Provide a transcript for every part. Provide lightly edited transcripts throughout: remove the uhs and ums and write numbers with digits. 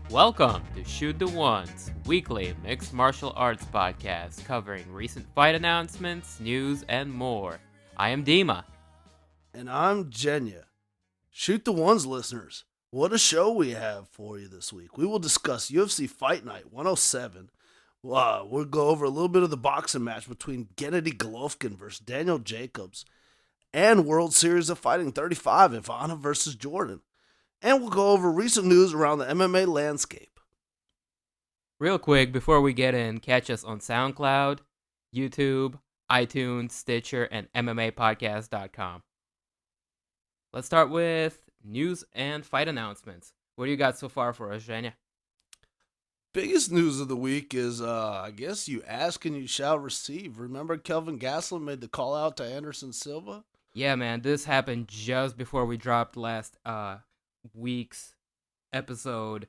Welcome to Shoot the Ones, weekly mixed martial arts podcast covering recent fight announcements, news, and more. I am Dema. And I'm Genya. Shoot the Ones listeners. What a show we have for you this week. We will discuss UFC Fight Night 107. We'll go over a little bit of the boxing match between Gennady Golovkin versus Daniel Jacobs and World Series of Fighting 35, Ivana versus Jordan. And we'll go over recent news around the MMA landscape. Real quick, before we get in, catch us on SoundCloud, YouTube, iTunes, Stitcher, and MMApodcast.com. Let's start with news and fight announcements. What do you got so far for us, Genya? Biggest news of the week is, I guess you ask and you shall receive. Remember Kelvin Gastelum made the call out to Anderson Silva? Yeah, man, this happened just before we dropped last week's episode.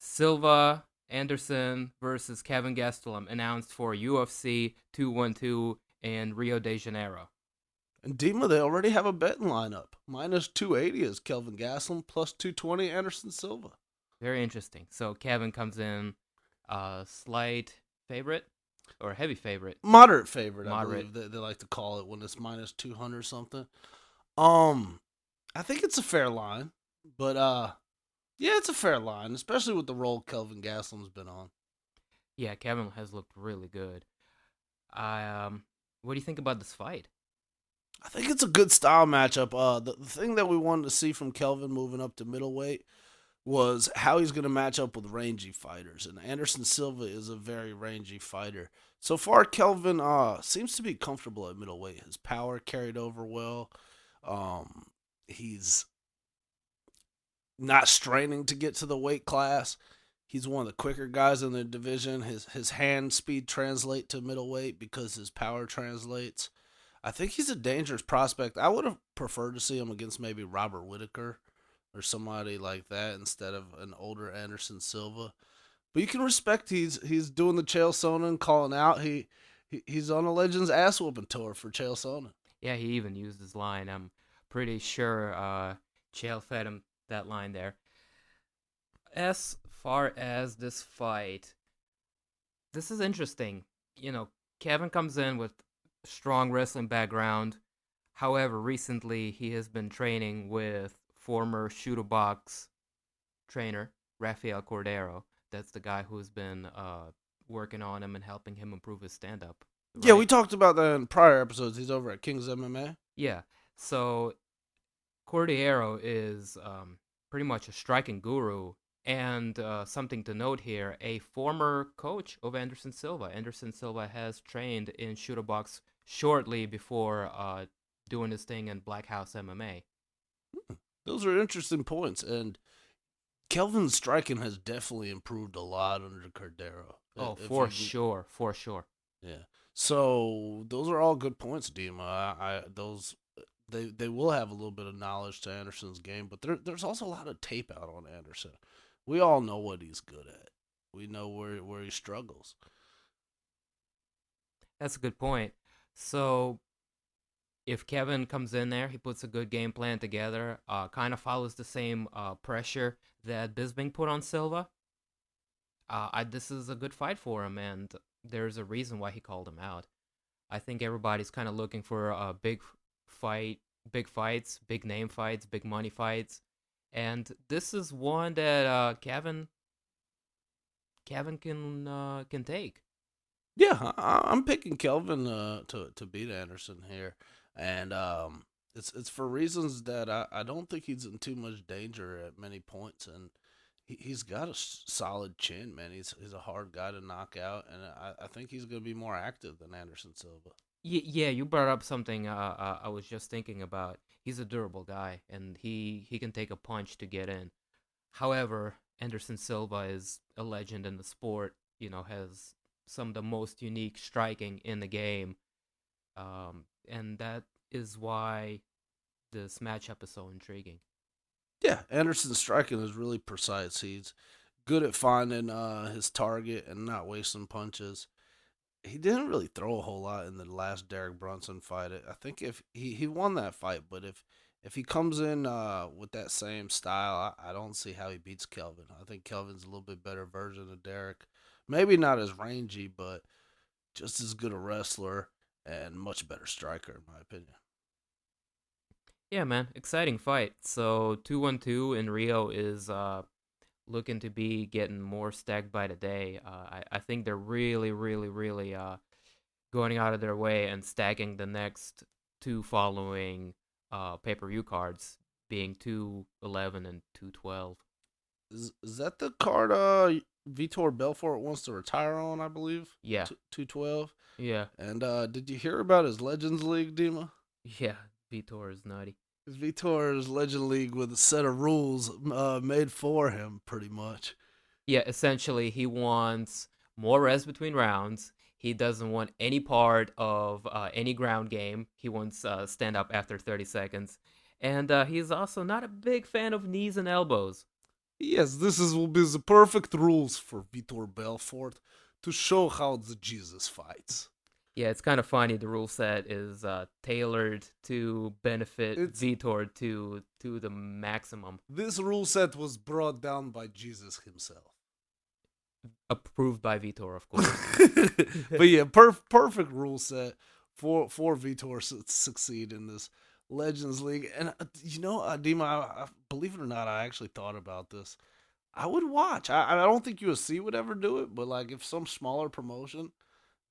Silva, Anderson versus Kevin Gastelum announced for UFC 212 in Rio de Janeiro. And Dema, they already have a betting lineup. Minus 280 is Kelvin Gastelum, plus 220 Anderson Silva. Very interesting. So Kevin comes in slight favorite or heavy favorite? Moderate favorite, Moderate. I believe they like to call it when it's minus 200 something. I think it's a fair line, but yeah, it's a fair line, especially with the role Kelvin Gastelum's been on. Yeah, Kevin has looked really good. What do you think about this fight? I think it's a good style matchup. The thing that we wanted to see from Kelvin moving up to middleweight was how he's going to match up with rangy fighters. And Anderson Silva is a very rangy fighter. So far, Kelvin seems to be comfortable at middleweight. His power carried over well. He's not straining to get to the weight class. He's one of the quicker guys in the division. His hand speed translates to middleweight because his power translates. I think he's a dangerous prospect. I would have preferred to see him against maybe Robert Whittaker or somebody like that instead of an older Anderson Silva. But you can respect he's doing the Chael Sonnen calling out. He's on a Legends ass whooping tour for Chael Sonnen. Yeah, he even used his line. I'm pretty sure Chael fed him that line there. As far as this fight, this is interesting. You know, Kevin comes in with strong wrestling background. However, recently he has been training with former Shooter Box trainer Rafael Cordero. That's the guy who's been working on him and helping him improve his stand-up. Right? Yeah, we talked about that in prior episodes. He's over at King's MMA. Yeah, so Cordero is pretty much a striking guru. And something to note here, a former coach of Anderson Silva. Anderson Silva has trained in Shooter Box shortly before doing his thing in Black House MMA. Those are interesting points, and Kelvin's striking has definitely improved a lot under Cordero. Oh, for sure. Yeah. So those are all good points, Dima. They will have a little bit of knowledge to Anderson's game, but there's also a lot of tape out on Anderson. We all know what he's good at. We know where he struggles. That's a good point. So if Kevin comes in there, he puts a good game plan together, kind of follows the same pressure that Bisping put on Silva. This is a good fight for him, and there's a reason why he called him out. I think everybody's kind of looking for a big fights, big name fights, big money fights, and this is one that Kevin can take. Yeah, I'm picking Kelvin to beat Anderson here, and it's for reasons that I don't think he's in too much danger at many points, and he's got a solid chin, man. He's a hard guy to knock out, and I think he's going to be more active than Anderson Silva. Yeah, you brought up something I was just thinking about. He's a durable guy, and he can take a punch to get in. However, Anderson Silva is a legend in the sport, has some of the most unique striking in the game. And that is why this matchup is so intriguing. Yeah, Anderson's striking is really precise. He's good at finding his target and not wasting punches. He didn't really throw a whole lot in the last Derek Brunson fight. I think if he won that fight, but if If he comes in with that same style, I don't see how he beats Kelvin. I think Kelvin's a little bit better version of Derek. Maybe not as rangy, but just as good a wrestler and much better striker, in my opinion. Yeah, man, exciting fight. So 212 in Rio is looking to be getting more stacked by the day. I think they're really, really, really going out of their way and stacking the next two following pay per view cards, being 211 and 212. Is that the card Vitor Belfort wants to retire on, I believe? Yeah, 212. yeah, And did you hear about his Legends League, Dima? yeah. Vitor is nutty. Vitor's Legend League with a set of rules made for him, pretty much. Yeah, essentially, he wants more rest between rounds. He doesn't want any part of any ground game. He wants stand up after 30 seconds. And he's also not a big fan of knees and elbows. Yes, will be the perfect rules for Vitor Belfort to show how the Jesus fights. Yeah, it's kind of funny. The rule set is tailored to benefit It's Vitor to the maximum. This rule set was brought down by Jesus himself. Approved by Vitor, of course. But yeah, perfect rule set for Vitor to succeed in this Legends League. And Dima, believe it or not, I actually thought about this. I would watch. I don't think UFC would ever do it, but like if some smaller promotion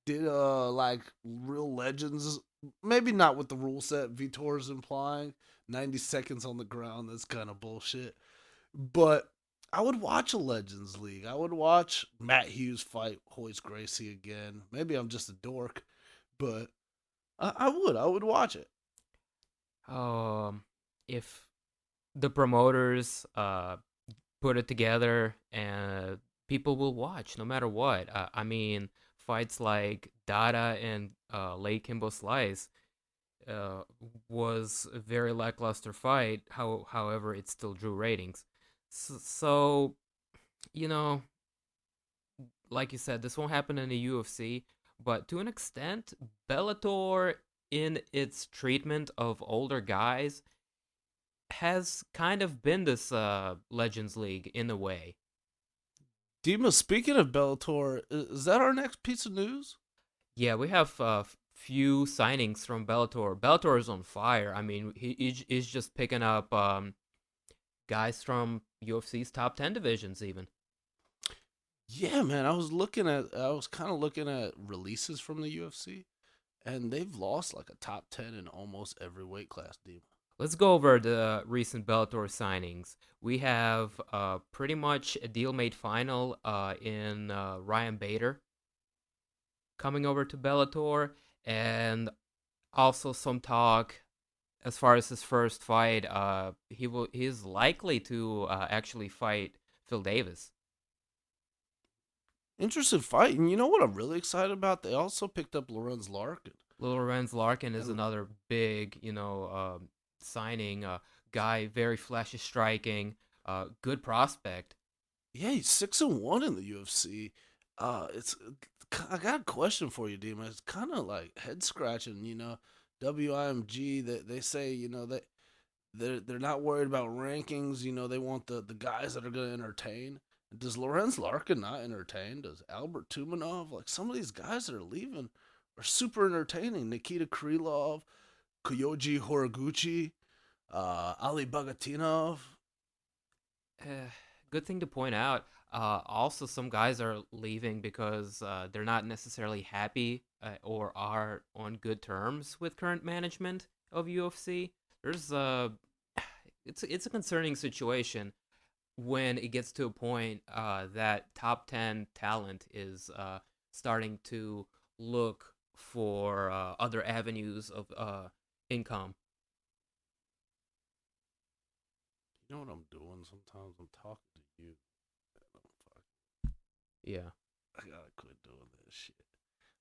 did like real legends, maybe not with the rule set Vitor's implying, 90 seconds on the ground, that's kind of bullshit. But I would watch a Legends League. I would watch Matt Hughes fight Hoist Gracie again. Maybe I'm just a dork, but I would watch it. um, if the promoters put it together and people will watch no matter what. I mean, fights like Dada and Lei Kimbo Slice uh, was a very lackluster fight. However, it still drew ratings. So, you know, like you said, this won't happen in the UFC, but to an extent, Bellator, in its treatment of older guys, has kind of been this Legends League in a way. Dima, speaking of Bellator, is that our next piece of news? Yeah, we have a few signings from Bellator. Bellator is on fire. I mean, he's just picking up guys from UFC's top 10 divisions, even. Yeah, man. I was kind of looking at releases from the UFC, and they've lost like a top 10 in almost every weight class, Dima. Let's go over the recent Bellator signings. We have pretty much a deal made final in Ryan Bader coming over to Bellator, and also some talk as far as his first fight. He's likely to actually fight Phil Davis. Interesting fight. And you know what I'm really excited about? They also picked up Lorenz Larkin. Lil Lorenz Larkin is And another big, signing. Guy, very flashy striking, good prospect. yeah, he's 6-1 in the UFC. It's I got a question for you, Dima. It's kind of like head scratching. WIMG. They say that they're not worried about rankings. They want the guys that are going to entertain. Does Lorenz Larkin not entertain? Does Albert Tumanov? Like some of these guys that are leaving are super entertaining. Nikita Krylov, Kyoji Horiguchi, Ali Bagatinov. Eh, Good thing to point out. Also, some guys are leaving because they're not necessarily happy or are on good terms with current management of UFC. There's it's a concerning situation when it gets to a point that top 10 talent is starting to look for other avenues of income. You know what I'm doing? Sometimes I'm talking to you. Yeah. I gotta quit doing this shit.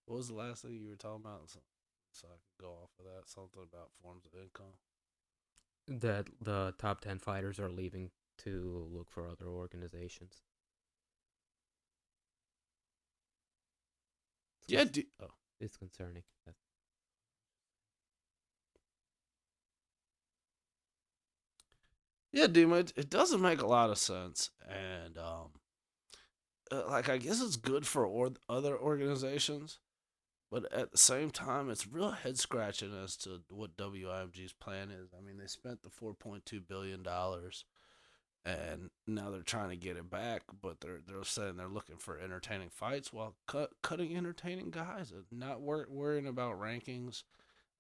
What was the last thing you were talking about? So I can go off of that. Something about forms of income. That the top 10 fighters are leaving to look for other organizations. Yeah. It's, it's concerning. Yeah, Dema, it doesn't make a lot of sense, and like I guess it's good for other organizations, but at the same time, it's real head scratching as to what WIMG's plan is. I mean, they spent the $4.2 billion, and now they're trying to get it back, but they're saying they're looking for entertaining fights while cutting entertaining guys and not worrying about rankings.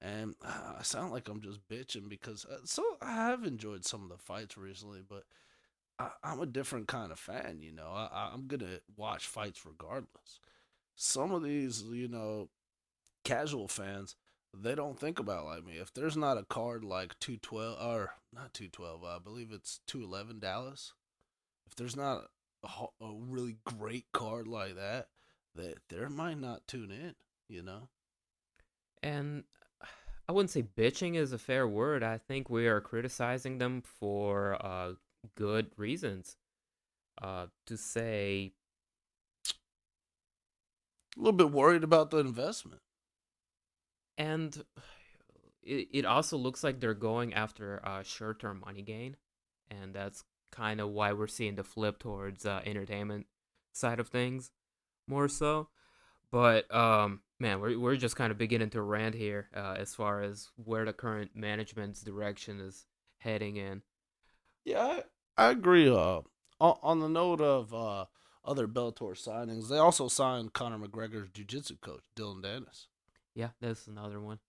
And I sound like I'm just bitching because so I have enjoyed some of the fights recently, but I'm a different kind of fan. I'm gonna watch fights regardless. Some of these, casual fans, they don't think about like me. If there's not a card like 212 or not 212, I believe it's 211 Dallas. If there's not a really great card like that, they might not tune in. You know. And I wouldn't say bitching is a fair word. I think we are criticizing them for good reasons. To say, A little bit worried about the investment. and it also looks like they're going after short-term money gain, and that's kind of why we're seeing the flip towards entertainment side of things more so. But man, we're just kind of beginning to rant here as far as where the current management's direction is heading in. Yeah, I agree. On the note of other Bellator signings, they also signed Conor McGregor's jiu-jitsu coach, Dylan Dennis. Yeah, that's another one.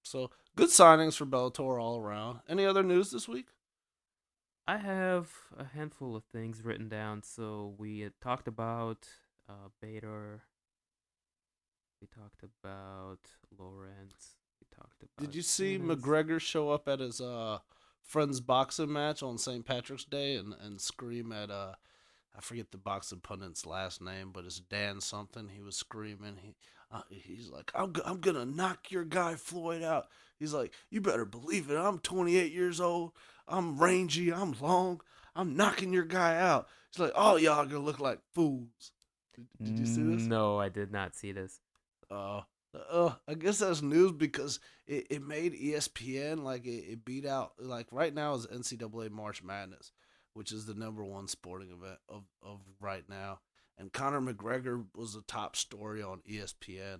So good signings for Bellator all around. Any other news this week? I have a handful of things written down. So we had talked about Bader. We talked about Lawrence. We talked Did about you see Dennis. McGregor show up at his friend's boxing match on St. Patrick's Day and scream at I forget the boxing pundit's last name, but it's Dan something. He was screaming. He's like, I'm gonna knock your guy Floyd out. He's like, you better believe it. I'm 28 years old. I'm rangy. I'm long. I'm knocking your guy out. He's like, oh, y'all gonna look like fools. Did you see this? No, I did not see this. Uh, I guess that's news because it made ESPN like it beat out like right now is NCAA March Madness, which is the number one sporting event of right now. And Conor McGregor was the top story on ESPN,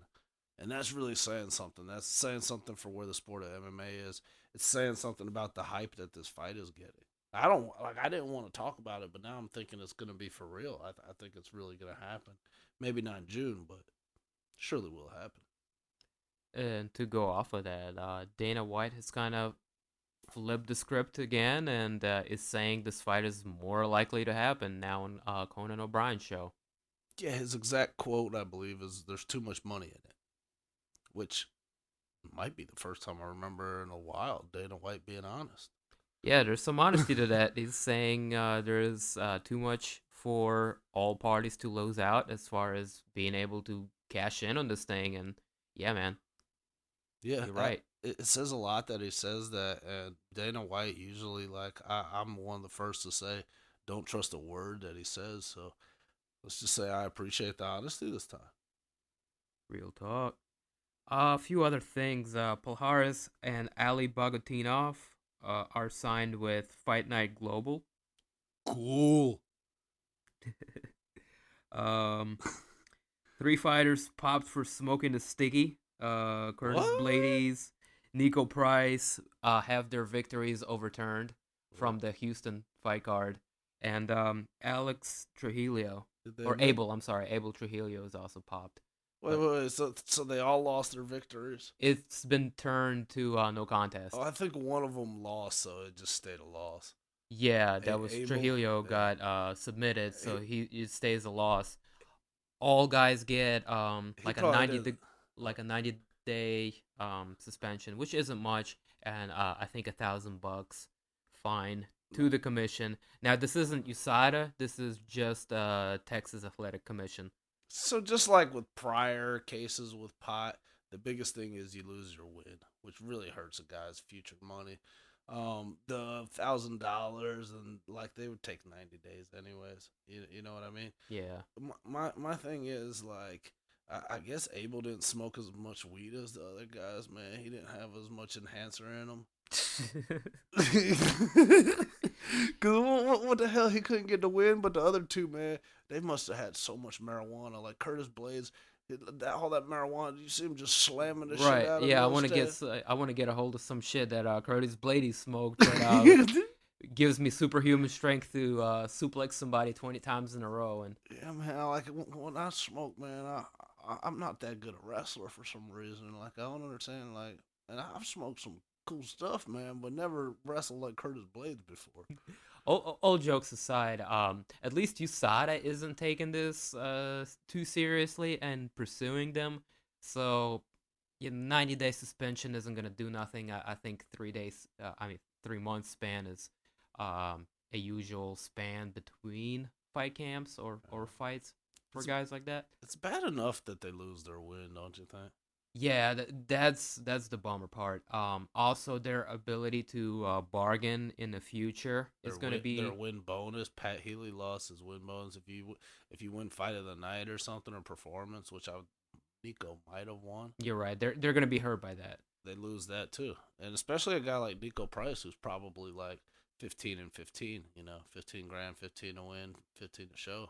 and that's really saying something. That's saying something for where the sport of MMA is. It's saying something about the hype that this fight is getting. I don't like. I didn't want to talk about it, but now I'm thinking it's going to be for real. I think it's really going to happen. Maybe not in June, but surely will happen. And to go off of that, Dana White has kind of flipped the script again and is saying this fight is more likely to happen now on Conan O'Brien's show. Yeah, his exact quote, I believe, is "There's too much money in it," which might be the first time I remember in a while Dana White being honest. Yeah, there's some honesty to that. He's saying there is too much for all parties to lose out as far as being able to cash in on this thing. And yeah, man, Yeah, you're right. it says a lot that he says that. And Dana White usually, like, I'm one of the first to say, don't trust a word that he says. So let's just say I appreciate the honesty this time. Real talk. A few other things. Palhares and Ali Bogotinov are signed with Fight Night Global. Cool. um, Three fighters popped for smoking the sticky. Curtis What? Blades, Nico Price have their victories overturned from the Houston fight card, and Alex Trujillo Did they or make? Abel, I'm sorry, Abel Trujillo is also popped, but Wait. So they all lost their victories. it's been turned to no Oh, contest. I think one of them lost, so it just stayed a loss. Yeah, that was Abel. Trujillo Yeah. got submitted, so He, he it stays a loss. All guys get he probably did. like a 90-day suspension, which isn't much, and I think $1,000 fine to the commission. Now this isn't USADA. This is just Texas Athletic Commission. So just like with prior cases with pot, the biggest thing is you lose your win, which really hurts a guy's future money. The $1,000 and like they would take 90 days anyways. You know what I mean? Yeah. My thing is like I guess Abel didn't smoke as much weed as the other guys. Man, he didn't have as much enhancer in him. Cause what the hell, he couldn't get the win, but the other two, man, they must have had so much marijuana. Like Curtis Blades, all that marijuana. You see him just slamming the shit Right. out of Yeah, those tests. I want to get a hold of some shit that Curtis Blady smoked that gives me superhuman strength to suplex somebody 20 times in a row. And Yeah, man. Like when I smoke, man, I'm not that good a wrestler for some reason. Like I don't understand. Like, and I've smoked some cool stuff, man, but never wrestled like Curtis Blades before. all jokes aside, at least USADA isn't taking this too seriously and pursuing them. So, 90-day suspension isn't gonna do nothing. I think 3 days. 3 months span is a usual span between fight camps or fights for It's guys like that. it's bad enough that they lose their win, don't you think? Yeah, that's the bummer part. Also their ability to bargain in the future is gonna Their be. win bonus. Pat Healy lost his win bonus if you win fight of the night or something or performance, which Nico might have won. You're right. They're gonna be hurt by that. They lose that too, and especially a guy like Nico Price, who's probably like 15-15. 15 grand, 15 to win, 15 to show.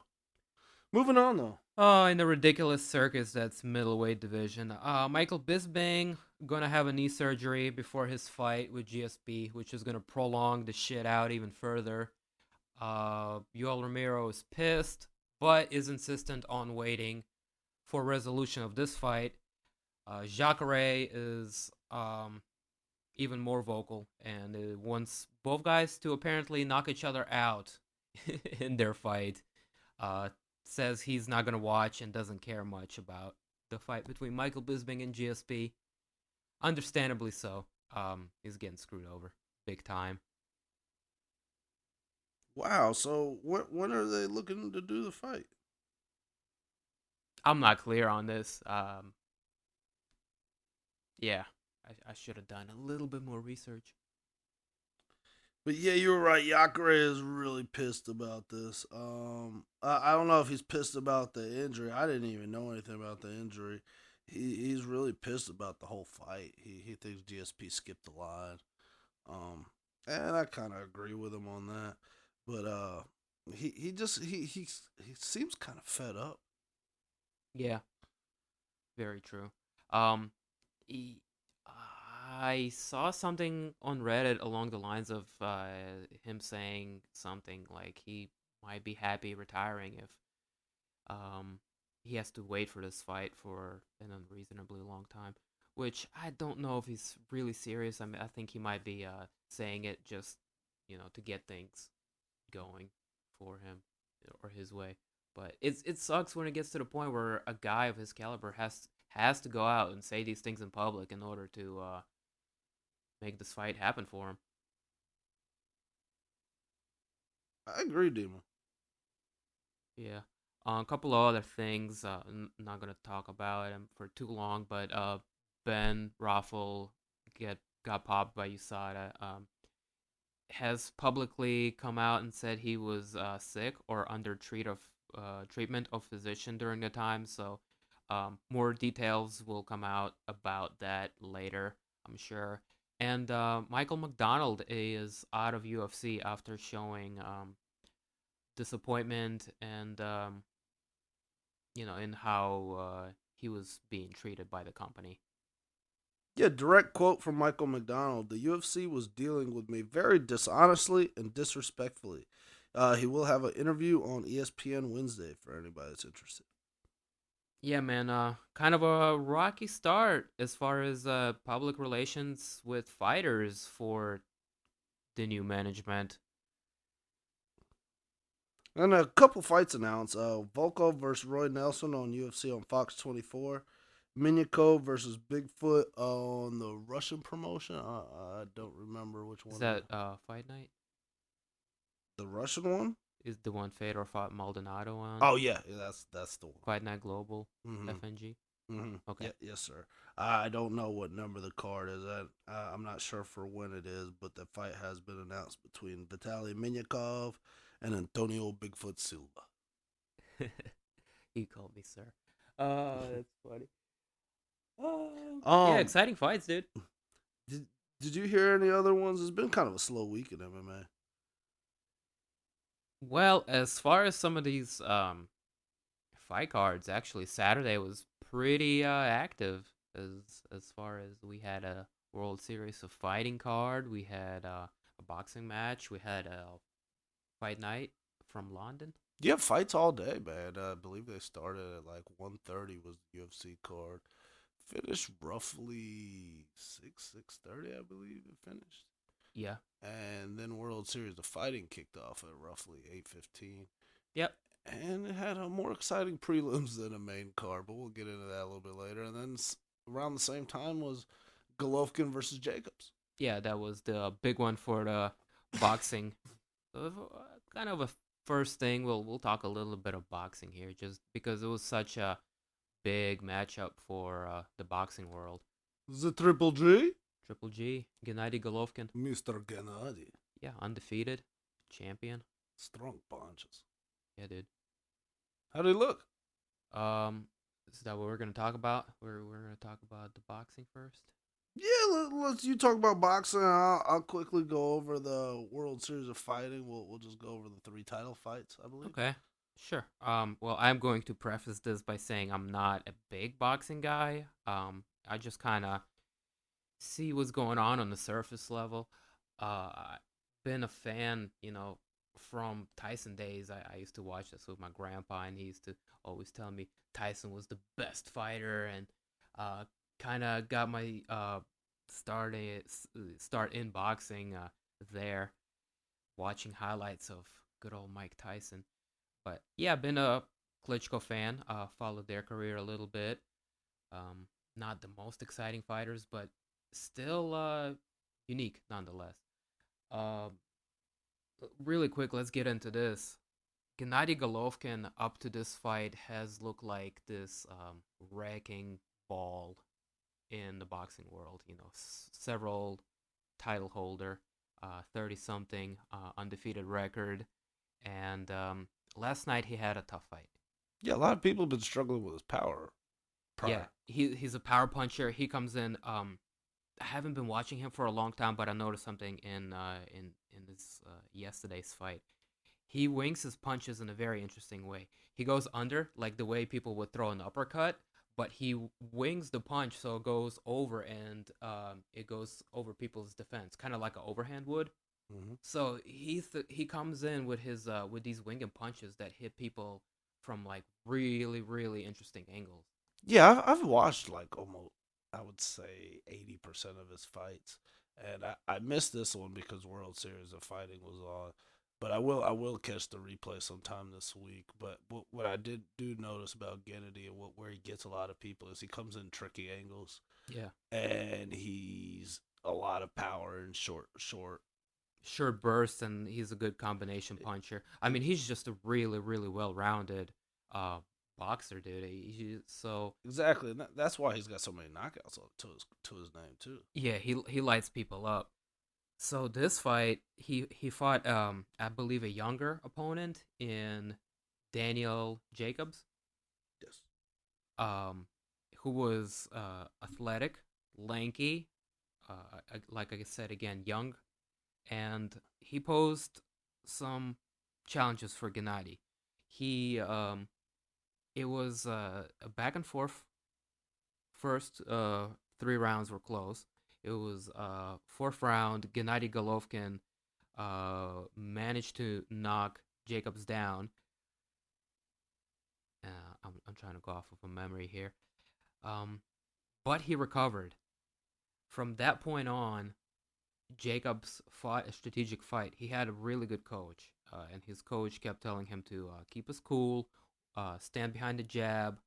Moving on though. Oh, in the ridiculous circus that's middleweight division. Michael Bisping gonna have a knee surgery before his fight with GSP, which is gonna prolong the shit out even further. Yoel Romero is pissed, but is insistent on waiting for resolution of this fight. Jacare is even more vocal and wants both guys to apparently knock each other out in their fight. Uh, Says he's not going to watch and doesn't care much about the fight between Michael Bisping and GSP. Understandably so. He's getting screwed over big time. Wow. So when are they looking to do the fight? I'm not clear on this. Yeah, I should have done a little bit more research. But yeah, you were right. Yakare is really pissed about this. I don't know if he's pissed about the injury. I didn't even know anything about the injury. He's really pissed about the whole fight. He thinks GSP skipped the line. Um, and I kind of agree with him on that. But he seems kind of fed up. Yeah, very true. Um, he, I saw something on Reddit along the lines of him saying something like he might be happy retiring if um, he has to wait for this fight for an unreasonably long time. Which I don't know if he's really serious. I mean, I think he might be saying it just to get things going for him or his way. But it sucks when it gets to the point where a guy of his caliber has to go out and say these things in public in order to make this fight happen for him. I agree, Demon. Yeah. A couple of other things. Not gonna talk about him for too long, but Ben Raffle got popped by USADA. Has publicly come out and said he was sick or under treatment of physician during the time. So more details will come out about that later, I'm sure. And Michael McDonald is out of UFC after showing disappointment and in how he was being treated by the company. Yeah, direct quote from Michael McDonald. The UFC was dealing with me very dishonestly and disrespectfully. He will have an interview on ESPN Wednesday for anybody that's interested. Yeah, man. Kind of a rocky start as far as public relations with fighters for the new management. And a couple fights announced. Volkov versus Roy Nelson on UFC on Fox 24. Minyakov versus Bigfoot on the Russian promotion. I don't remember which Is one. that Fight Night? The Russian one? Is the one Fedor fought Maldonado on? Oh yeah, that's the one. Fight Night Global, Mm-hmm. FNG. Mm-hmm. Okay. Yeah, yes, sir. I don't know what number the card is. I'm not sure for when it is, but the fight has been announced between Vitaly Minyakov and Antonio Bigfoot Silva. He called me sir. That's funny. Yeah, Um, exciting fights, dude. did did you hear any other ones? It's been kind of a slow week in MMA. Well, as far as some of these fight cards, actually Saturday was pretty active as far as we had a World Series of Fighting card, we had a boxing match, we had a fight night from London. Yeah, fights all day, man. I believe they started at like 1:30 was the UFC card. Finished roughly 6:30, I believe it finished. Yeah. And then World Series of Fighting kicked off at roughly 8:15. Yep. And it had a more exciting prelims than a main card, but we'll get into that a little bit later. And then around the same time was Golovkin versus Jacobs. Yeah, that was the big one for the boxing. Kind of a first thing. We'll talk a little bit of boxing here, just because it was such a big matchup for the boxing world. The Triple G, Triple G, Gennady Golovkin. Mr. Gennady. Yeah, undefeated, champion. Strong punches. Yeah, dude. How did he look? Is that what we're gonna talk about? We're gonna talk about the boxing first. Yeah, let's you talk about boxing. I'll quickly go over the World Series of Fighting. We'll just go over the 3 title fights, I believe. Okay, sure. Well, I'm going to preface this by saying I'm not a big boxing guy. I just kind of see what's going on the surface level. I've been a fan, from Tyson days. I used to watch this with my grandpa, and he used to always tell me Tyson was the best fighter, and uh, kind of got my start start in boxing there, watching highlights of good old Mike Tyson. But yeah, I've been a Klitschko fan. Followed their career a little bit. Not the most exciting fighters, but still unique nonetheless. Uh, really quick, let's get into this. Gennady Golovkin up to this fight has looked like this wrecking ball in the boxing world. Several title holder, 30 something, undefeated record, and last night he had a tough fight. Yeah, a lot of people have been struggling with his power Yeah, prior. he's a power puncher. He comes in. I haven't been watching him for a long time, but I noticed something in this yesterday's fight. He wings his punches in a very interesting way. He goes under like the way people would throw an uppercut, but he wings the punch so it goes over, and it goes over people's defense, kind of like an overhand would. Hmm. So he comes in with his with these winging punches that hit people from like really really interesting angles. Yeah, I've watched like almost, I would say 80% of his fights, and I missed this one because World Series of Fighting was on. But I will catch the replay sometime this week. But what I did do notice about Kennedy and where he gets a lot of people is he comes in tricky angles, Yeah, and he's a lot of power and short. short bursts, and he's a good combination puncher. I mean, he's just a really really well rounded uh boxer, dude. So Exactly, and that's why he's got so many knockouts to his name too. yeah, he lights people up. So this fight, he fought I believe a younger opponent in Daniel Jacobs, Yes. um, who was athletic, lanky, like I said again, young, and he posed some challenges for Gennady. He It was a back and forth. First 3 rounds were close. It was fourth round. Gennady Golovkin managed to knock Jacobs down. I'm trying to go off of a memory here. Um, but he recovered. From that point on, Jacobs fought a strategic fight. He had a really good coach, and his coach kept telling him to keep his cool, stand behind the jab,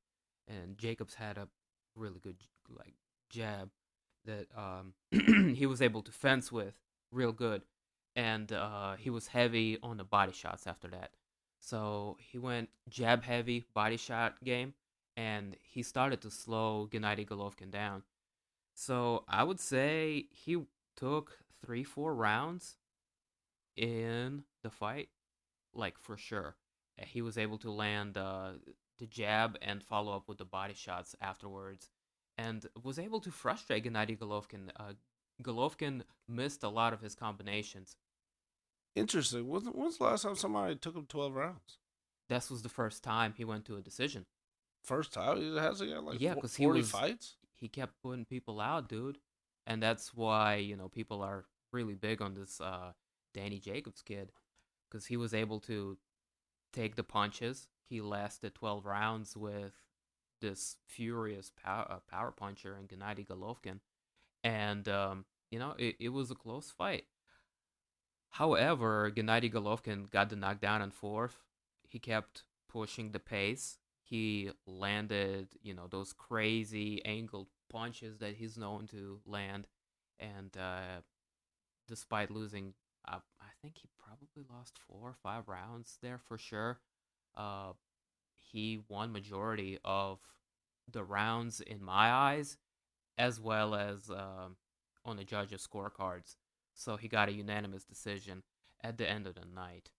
and Jacobs had a really good like jab that he was able to fence with real good, and he was heavy on the body shots after that. So he went jab heavy body shot game, and he started to slow Gennady Golovkin down. So I would say he took 3 4 rounds in the fight, like for sure. He was able to land the jab and follow up with the body shots afterwards, and was able to frustrate Gennady Golovkin. Golovkin missed a lot of his combinations. Interesting. When's the last time somebody took him 12 rounds? This was the first time he went to a decision. First time? He has he got like Yeah, because 40 fights? he kept putting people out, dude, and that's why people are really big on this Danny Jacobs kid, because he was able to take the punches. He lasted 12 rounds with this furious power puncher in Gennady Golovkin, and it was a close fight. However, Gennady Golovkin got the knockdown in fourth. He kept pushing the pace. He landed, those crazy angled punches that he's known to land, and despite losing, I think he probably lost 4 or 5 rounds there for sure. Uh, he won majority of the rounds in my eyes, as well as on the judges' scorecards. So he got a unanimous decision at the end of the night.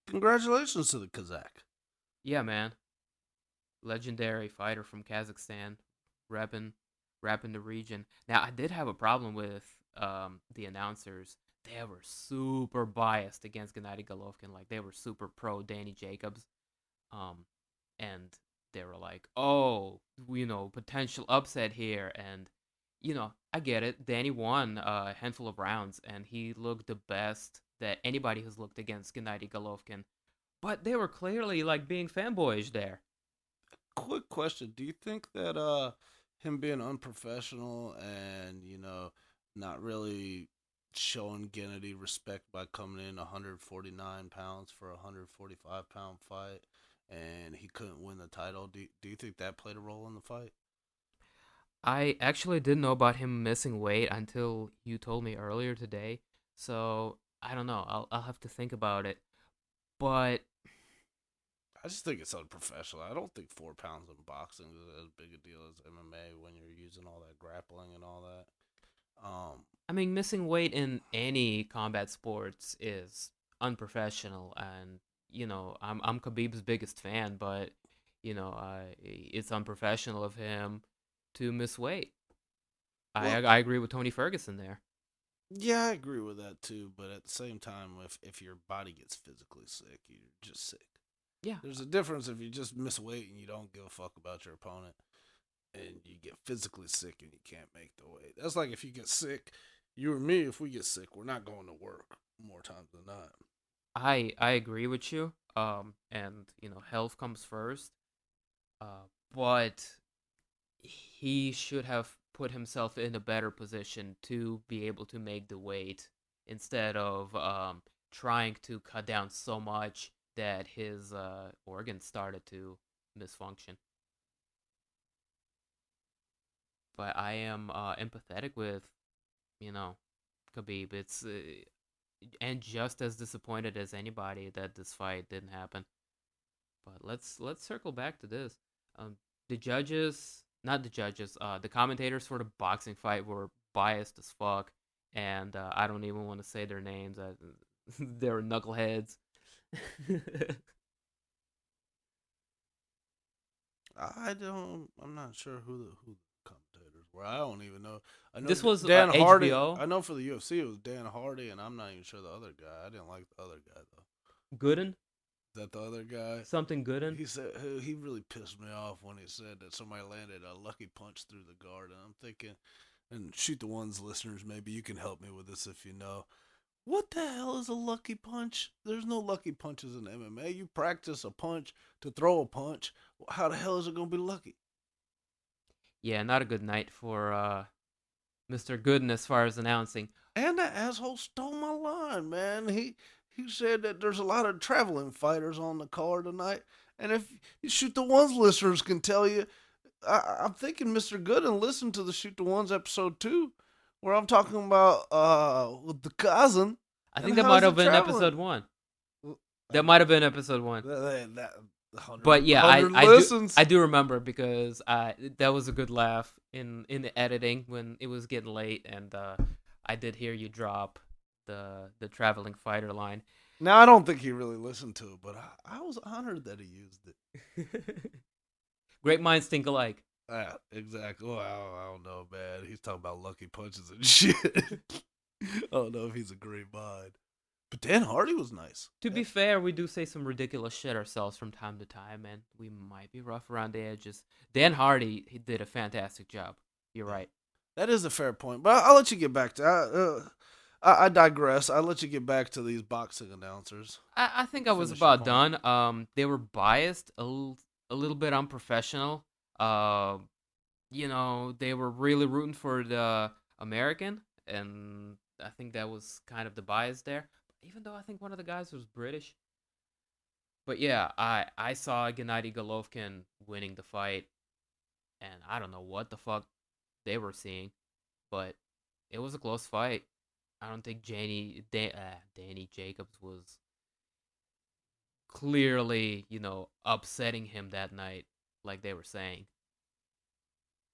Congratulations to the Kazakh. Yeah, man. Legendary fighter from Kazakhstan, repping, repping the region. Now, I did have a problem with the announcers. They were super biased against Gennady Golovkin. Like, they were super pro Danny Jacobs. And they were like, oh, potential upset here. And, I get it. Danny won a handful of rounds, and he looked the best that anybody has looked against Gennady Golovkin. But they were clearly, like, being fanboyish there. Quick question. Do you think that him being unprofessional and, not really showing Gennady respect by coming in 149 pounds for a 145-pound fight and he couldn't win the title, do you think that played a role in the fight? I actually didn't know about him missing weight until you told me earlier today. So I don't know. I'll have to think about it. But I just think it's unprofessional. I don't think 4 pounds in boxing is as big a deal as MMA when you're using all that grappling and all that. I mean, missing weight in any combat sports is unprofessional, and I'm Khabib's biggest fan, but it's unprofessional of him to miss weight. Well, I agree with Tony Ferguson there. yeah, I agree with that too. But at the same time, if your body gets physically sick, you're just sick. Yeah, There's a difference if you just miss weight and you don't give a fuck about your opponent, and you get physically sick and you can't make the weight. That's like if you get sick, you or me, if we get sick, we're not going to work more times than not. I agree with you. And health comes first. But he should have put himself in a better position to be able to make the weight instead of trying to cut down so much that his organs started to misfunction. But I am empathetic with, you know, Khabib. It's and just as disappointed as anybody that this fight didn't happen. But let's circle back to this. The judges, not the judges, the commentators for the boxing fight were biased as fuck, and I don't even want to say their names. They were knuckleheads. I'm not sure who the commentators were. I don't even know. I know This was Dan Hardy. HBO. I know for the UFC it was Dan Hardy, and I'm not even sure the other guy. I didn't like the other guy though. Gooden, Is that the other guy? something Gooden. He said he really pissed me off when he said that somebody landed a lucky punch through the guard, and I'm thinking, and shoot the ones listeners, maybe you can help me with this if you know. What the hell is a lucky punch? There's no lucky punches in MMA. You practice a punch to throw a punch. How the hell is it gonna be lucky? Yeah, not a good night for Mr. Gooden as far as announcing. And that asshole stole my line, man. He said that there's a lot of traveling fighters on the card tonight, and if you shoot the ones listeners can tell you, I'm thinking Mr. Gooden listened to the Shoot the Ones episode 2, where I'm talking about with the cousin. I think that might have been episode 1. That might have been episode 1. But yeah, I do remember because that was a good laugh in the editing when it was getting late, and I did hear you drop the traveling fighter line. Now I don't think he really listened to it, but I was honored that he used it. Great minds think alike. Yeah, exactly. Well, I don't know, man. He's talking about lucky punches and shit. I don't know if he's a great mind. But Dan Hardy was nice. To be fair, we do say some ridiculous shit ourselves from time to time, and we might be rough around the edges. Dan Hardy, he did a fantastic job. You're Yeah. right. That is a fair point, but I'll let you get back to. I digress. I'll let you get back to these boxing announcers. I think I was Finish your about point. done. They were biased, a little bit unprofessional. Uh, they were really rooting for the American, and I think that was kind of the bias there. Even though I think one of the guys was British. But yeah, I saw Gennady Golovkin winning the fight, and I don't know what the fuck they were seeing, but it was a close fight. I don't think Danny Jacobs was clearly, upsetting him that night, like they were saying.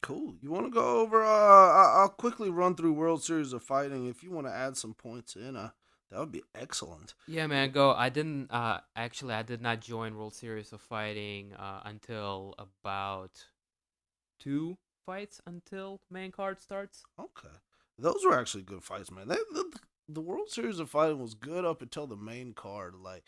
Cool. You want to go over? I'll quickly run through World Series of Fighting. If you want to add some points in, that would be excellent. Yeah, man, go. I didn't actually I did not join World Series of Fighting until about two fights until main card starts. Okay, those were actually good fights, man. The World Series of Fighting was good up until the main card. Like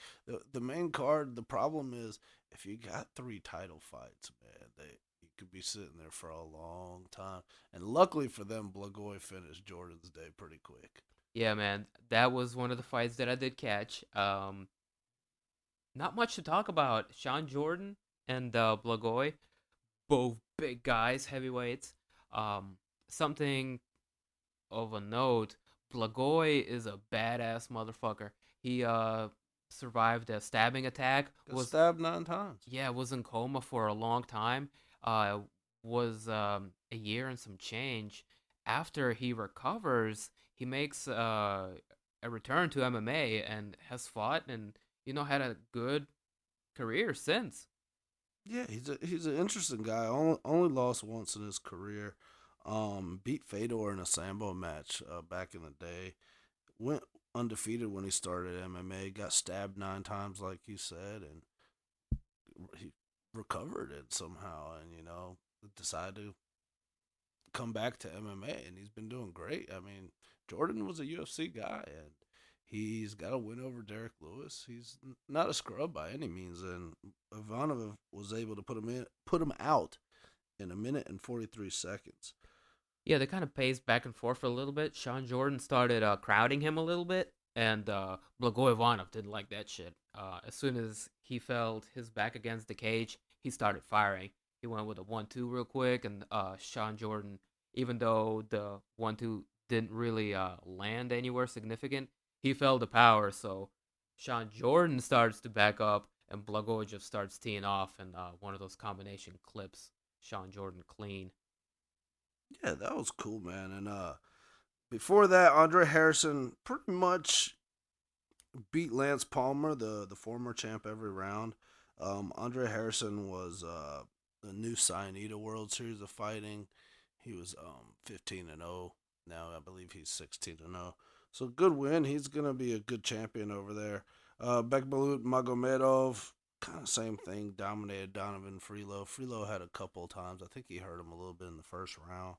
the main card, the problem is if you got three title fights, man, you could be sitting there for a long time. And luckily for them, Blagoy finished Jordan's day pretty quick. Yeah, man, that was one of the fights that I did catch. Not much to talk about. Sean Jordan and Blagoy, both big guys, heavyweights. Um, Something of a note, Blagoy is a badass motherfucker. He survived a stabbing attack. Got stabbed 9 times. Was in coma for a long time. Uh, was a year and some change. After he recovers, he makes a return to MMA and has fought and had a good career since. Yeah, he's an interesting guy. Only lost once in his career. Beat Fedor in a sambo match back in the day. Went undefeated when he started MMA. Got stabbed 9 times, like you said, and he recovered it somehow. And decided to come back to MMA, and he's been doing great. I mean, Jordan was a UFC guy, and he's got a win over Derek Lewis. He's not a scrub by any means, and Ivanov was able to put him out in 1 minute and 43 seconds. Yeah, they kind of paced back and forth for a little bit. Sean Jordan started crowding him a little bit, and Blagoy didn't like that shit. As soon as he felt his back against the cage, he started firing. He went with a 1-2 real quick, and Sean Jordan, even though the 1-2 didn't really land anywhere significant, he felt the power. So Sean Jordan starts to back up, and Blagoy just starts teeing off, and one of those combination clips, Sean Jordan clean. Yeah, that was cool, man. And before that, Andre Harrison pretty much beat Lance Palmer, the former champ, every round. Andre Harrison was the new signee to World Series of Fighting. He was 15-0. Now I believe he's 16-0. So good win. He's gonna be a good champion over there. Bekbalut Magomedov, kind of same thing. Dominated Donovan Freelo. Freelo had a couple of times. I think he hurt him a little bit in the first round,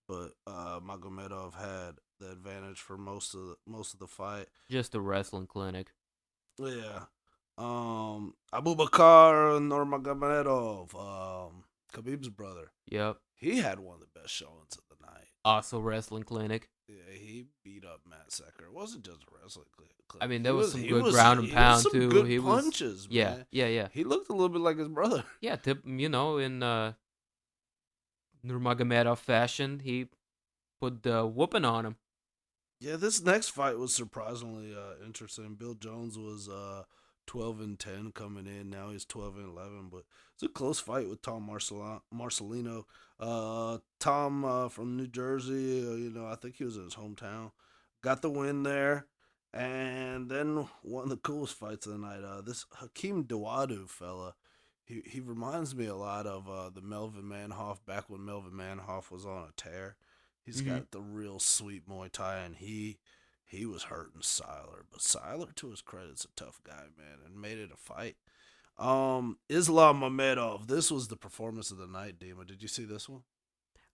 but Magomedov had the advantage for most of the fight. Just a wrestling clinic. Yeah. Abubakar Nurmagomedov, Khabib's brother. Yep. He had one of the best showings of the night. Also wrestling clinic. Yeah, he beat up Matt Secker. It wasn't just a wrestling clinic. I mean, there was some good ground and pound too. Good He was punches, yeah, man. yeah. He looked a little bit like his brother. Yeah, in Nurmagomedov fashion, he put the whooping on him. Yeah, this next fight was surprisingly interesting. Bill Jones was 12-10 coming in. Now he's 12-11, but it's a close fight with Tom Marcelino. Tom from New Jersey, I think he was in his hometown. Got the win there. And then one of the coolest fights of the night, this Hakeem Dawodu fella, he reminds me a lot of the Melvin Manhoff back when Melvin Manhoff was on a tear. He's got the real sweet Muay Thai, and he was hurting Siler, but Siler, to his credit, is a tough guy, man, and made it a fight. Islam Mamedov, this was the performance of the night, Dema. Did you see this one?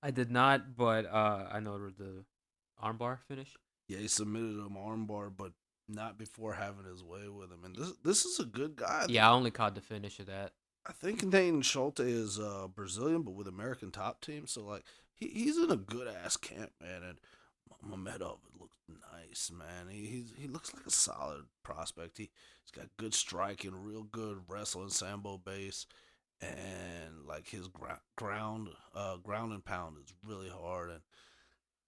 I did not, but I know the armbar finish. Yeah, he submitted him armbar, but not before having his way with him. And this is a good guy. Yeah, I only caught the finish of that. I think Nathan Schulte is Brazilian, but with American top team. So like he's in a good ass camp, man. And Mamedov looks nice, man. He looks like a solid prospect. He's got good striking, real good wrestling, sambo base, and like his ground and pound is really hard. And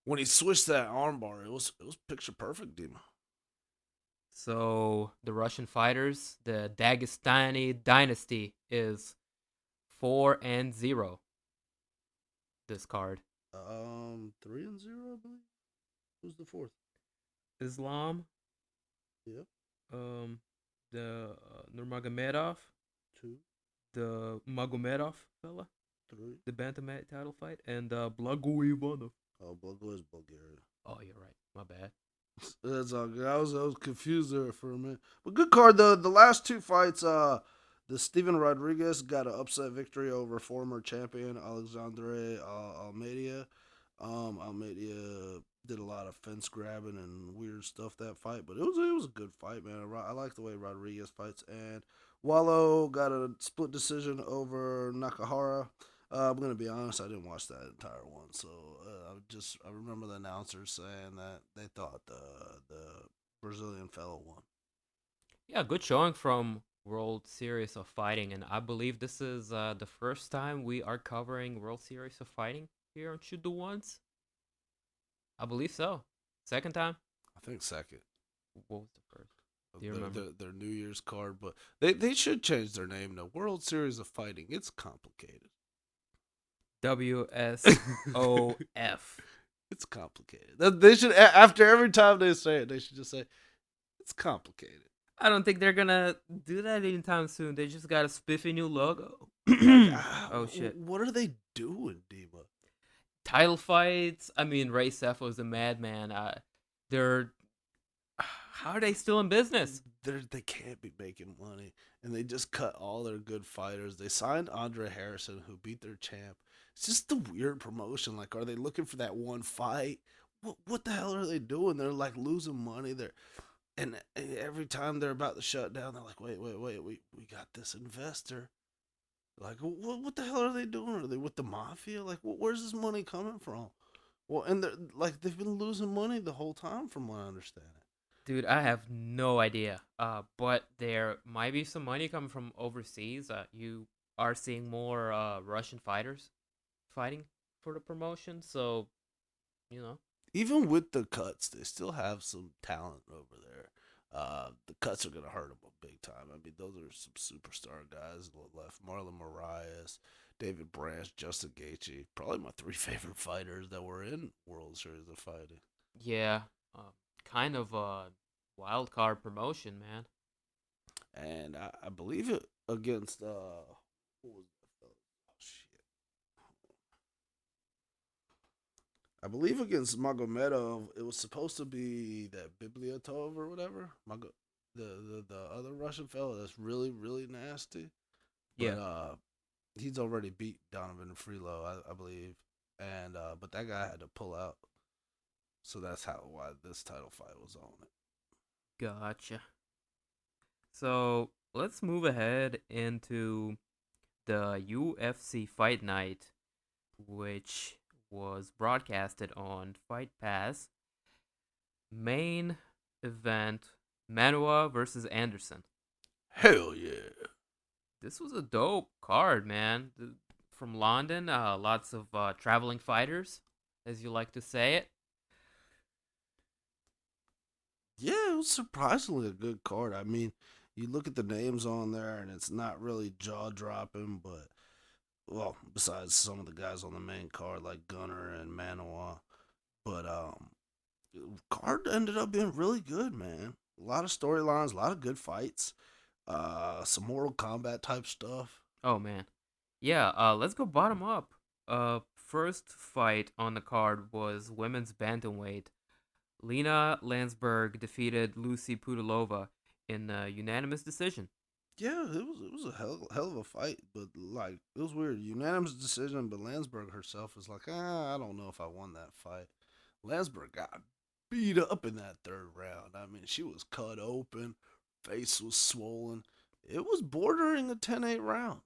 when he switched that armbar, it was picture perfect, Dima. So the Russian fighters, the Dagestani dynasty is 4-0. This card. 3-0, I believe. Who's the fourth? Islam, Yep, um, the Nurmagomedov, two, the Magomedov fella, three. the bantamweight title fight, and Blago Ivanov. Oh, Bulgaria is Bulgaria. Oh, you're right. My bad. That's all good. I was confused there for a minute. But good card. The last two fights, the Steven Rodriguez got an upset victory over former champion Alexandre Almeida. Almeida did a lot of fence grabbing and weird stuff that fight, but it was a good fight, man. I like the way Rodriguez fights. And Wallow got a split decision over Nakahara. I'm gonna be honest, I didn't watch that entire one, so I remember the announcers saying that they thought the Brazilian fellow won. Yeah, good showing from World Series of Fighting, and I believe this is the first time we are covering World Series of Fighting here on Shoot the Ones. I believe so. Second time? I think second. What was the first? Do you remember? Their New Year's card, but they should change their name to World Series of Fighting. It's complicated. WSOF. It's complicated. They should after every time they say it, they should just say it's complicated. I don't think they're gonna do that anytime soon. They just got a spiffy new logo. Oh shit. What are they doing, Dima? Title fights. I mean, Ray Seth was a madman. They're how are they still in business? They can't be making money, and they just cut all their good fighters. They signed Andre Harrison, who beat their champ. It's just a weird promotion. Like, are they looking for that one fight? What the hell are they doing? They're like losing money. And every time they're about to shut down, they're like, wait, we got this investor. Like, what the hell are they doing? Are they with the mafia? Like, where's this money coming from? Well, and they're like they've been losing money the whole time, from what I understand. Dude, I have no idea. But there might be some money coming from overseas. You are seeing more Russian fighters fighting for the promotion, so you know. Even with the cuts, they still have some talent over there. The cuts are gonna hurt them a big time. I mean, those are some superstar guys left: Marlon Moraes, David Branch, Justin Gaethje. Probably my three favorite fighters that were in World Series of Fighting. Yeah, kind of a wild card promotion, man. And I believe it against what was that fella? Oh shit! I believe against Magomedov, it was supposed to be that Bibliatov or whatever. The other Russian fellow that's really nasty. But Yeah. he's already beat Donovan Freelo, I believe. And but that guy had to pull out. So that's why this title fight was on it. Gotcha. So let's move ahead into the UFC Fight Night, which was broadcasted on Fight Pass. Main event: Manuwa versus Anderson. Hell yeah. This was a dope card, man. From London, lots of traveling fighters, as you like to say it. Yeah, it was surprisingly a good card. I mean, you look at the names on there and it's not really jaw dropping, but well, besides some of the guys on the main card like Gunner and Manuwa. But card ended up being really good, man. A lot of storylines, a lot of good fights, some Mortal Kombat type stuff. Oh man, yeah. Let's go bottom up. First fight on the card was women's bantamweight. Lena Landsberg defeated Lucy Pudilova in a unanimous decision. Yeah, it was a hell of a fight, but like it was weird. Unanimous decision, but Landsberg herself was like, I don't know if I won that fight. Landsberg got beat up in that third round. I mean, she was cut open, face was swollen. It was bordering a 10-8 round.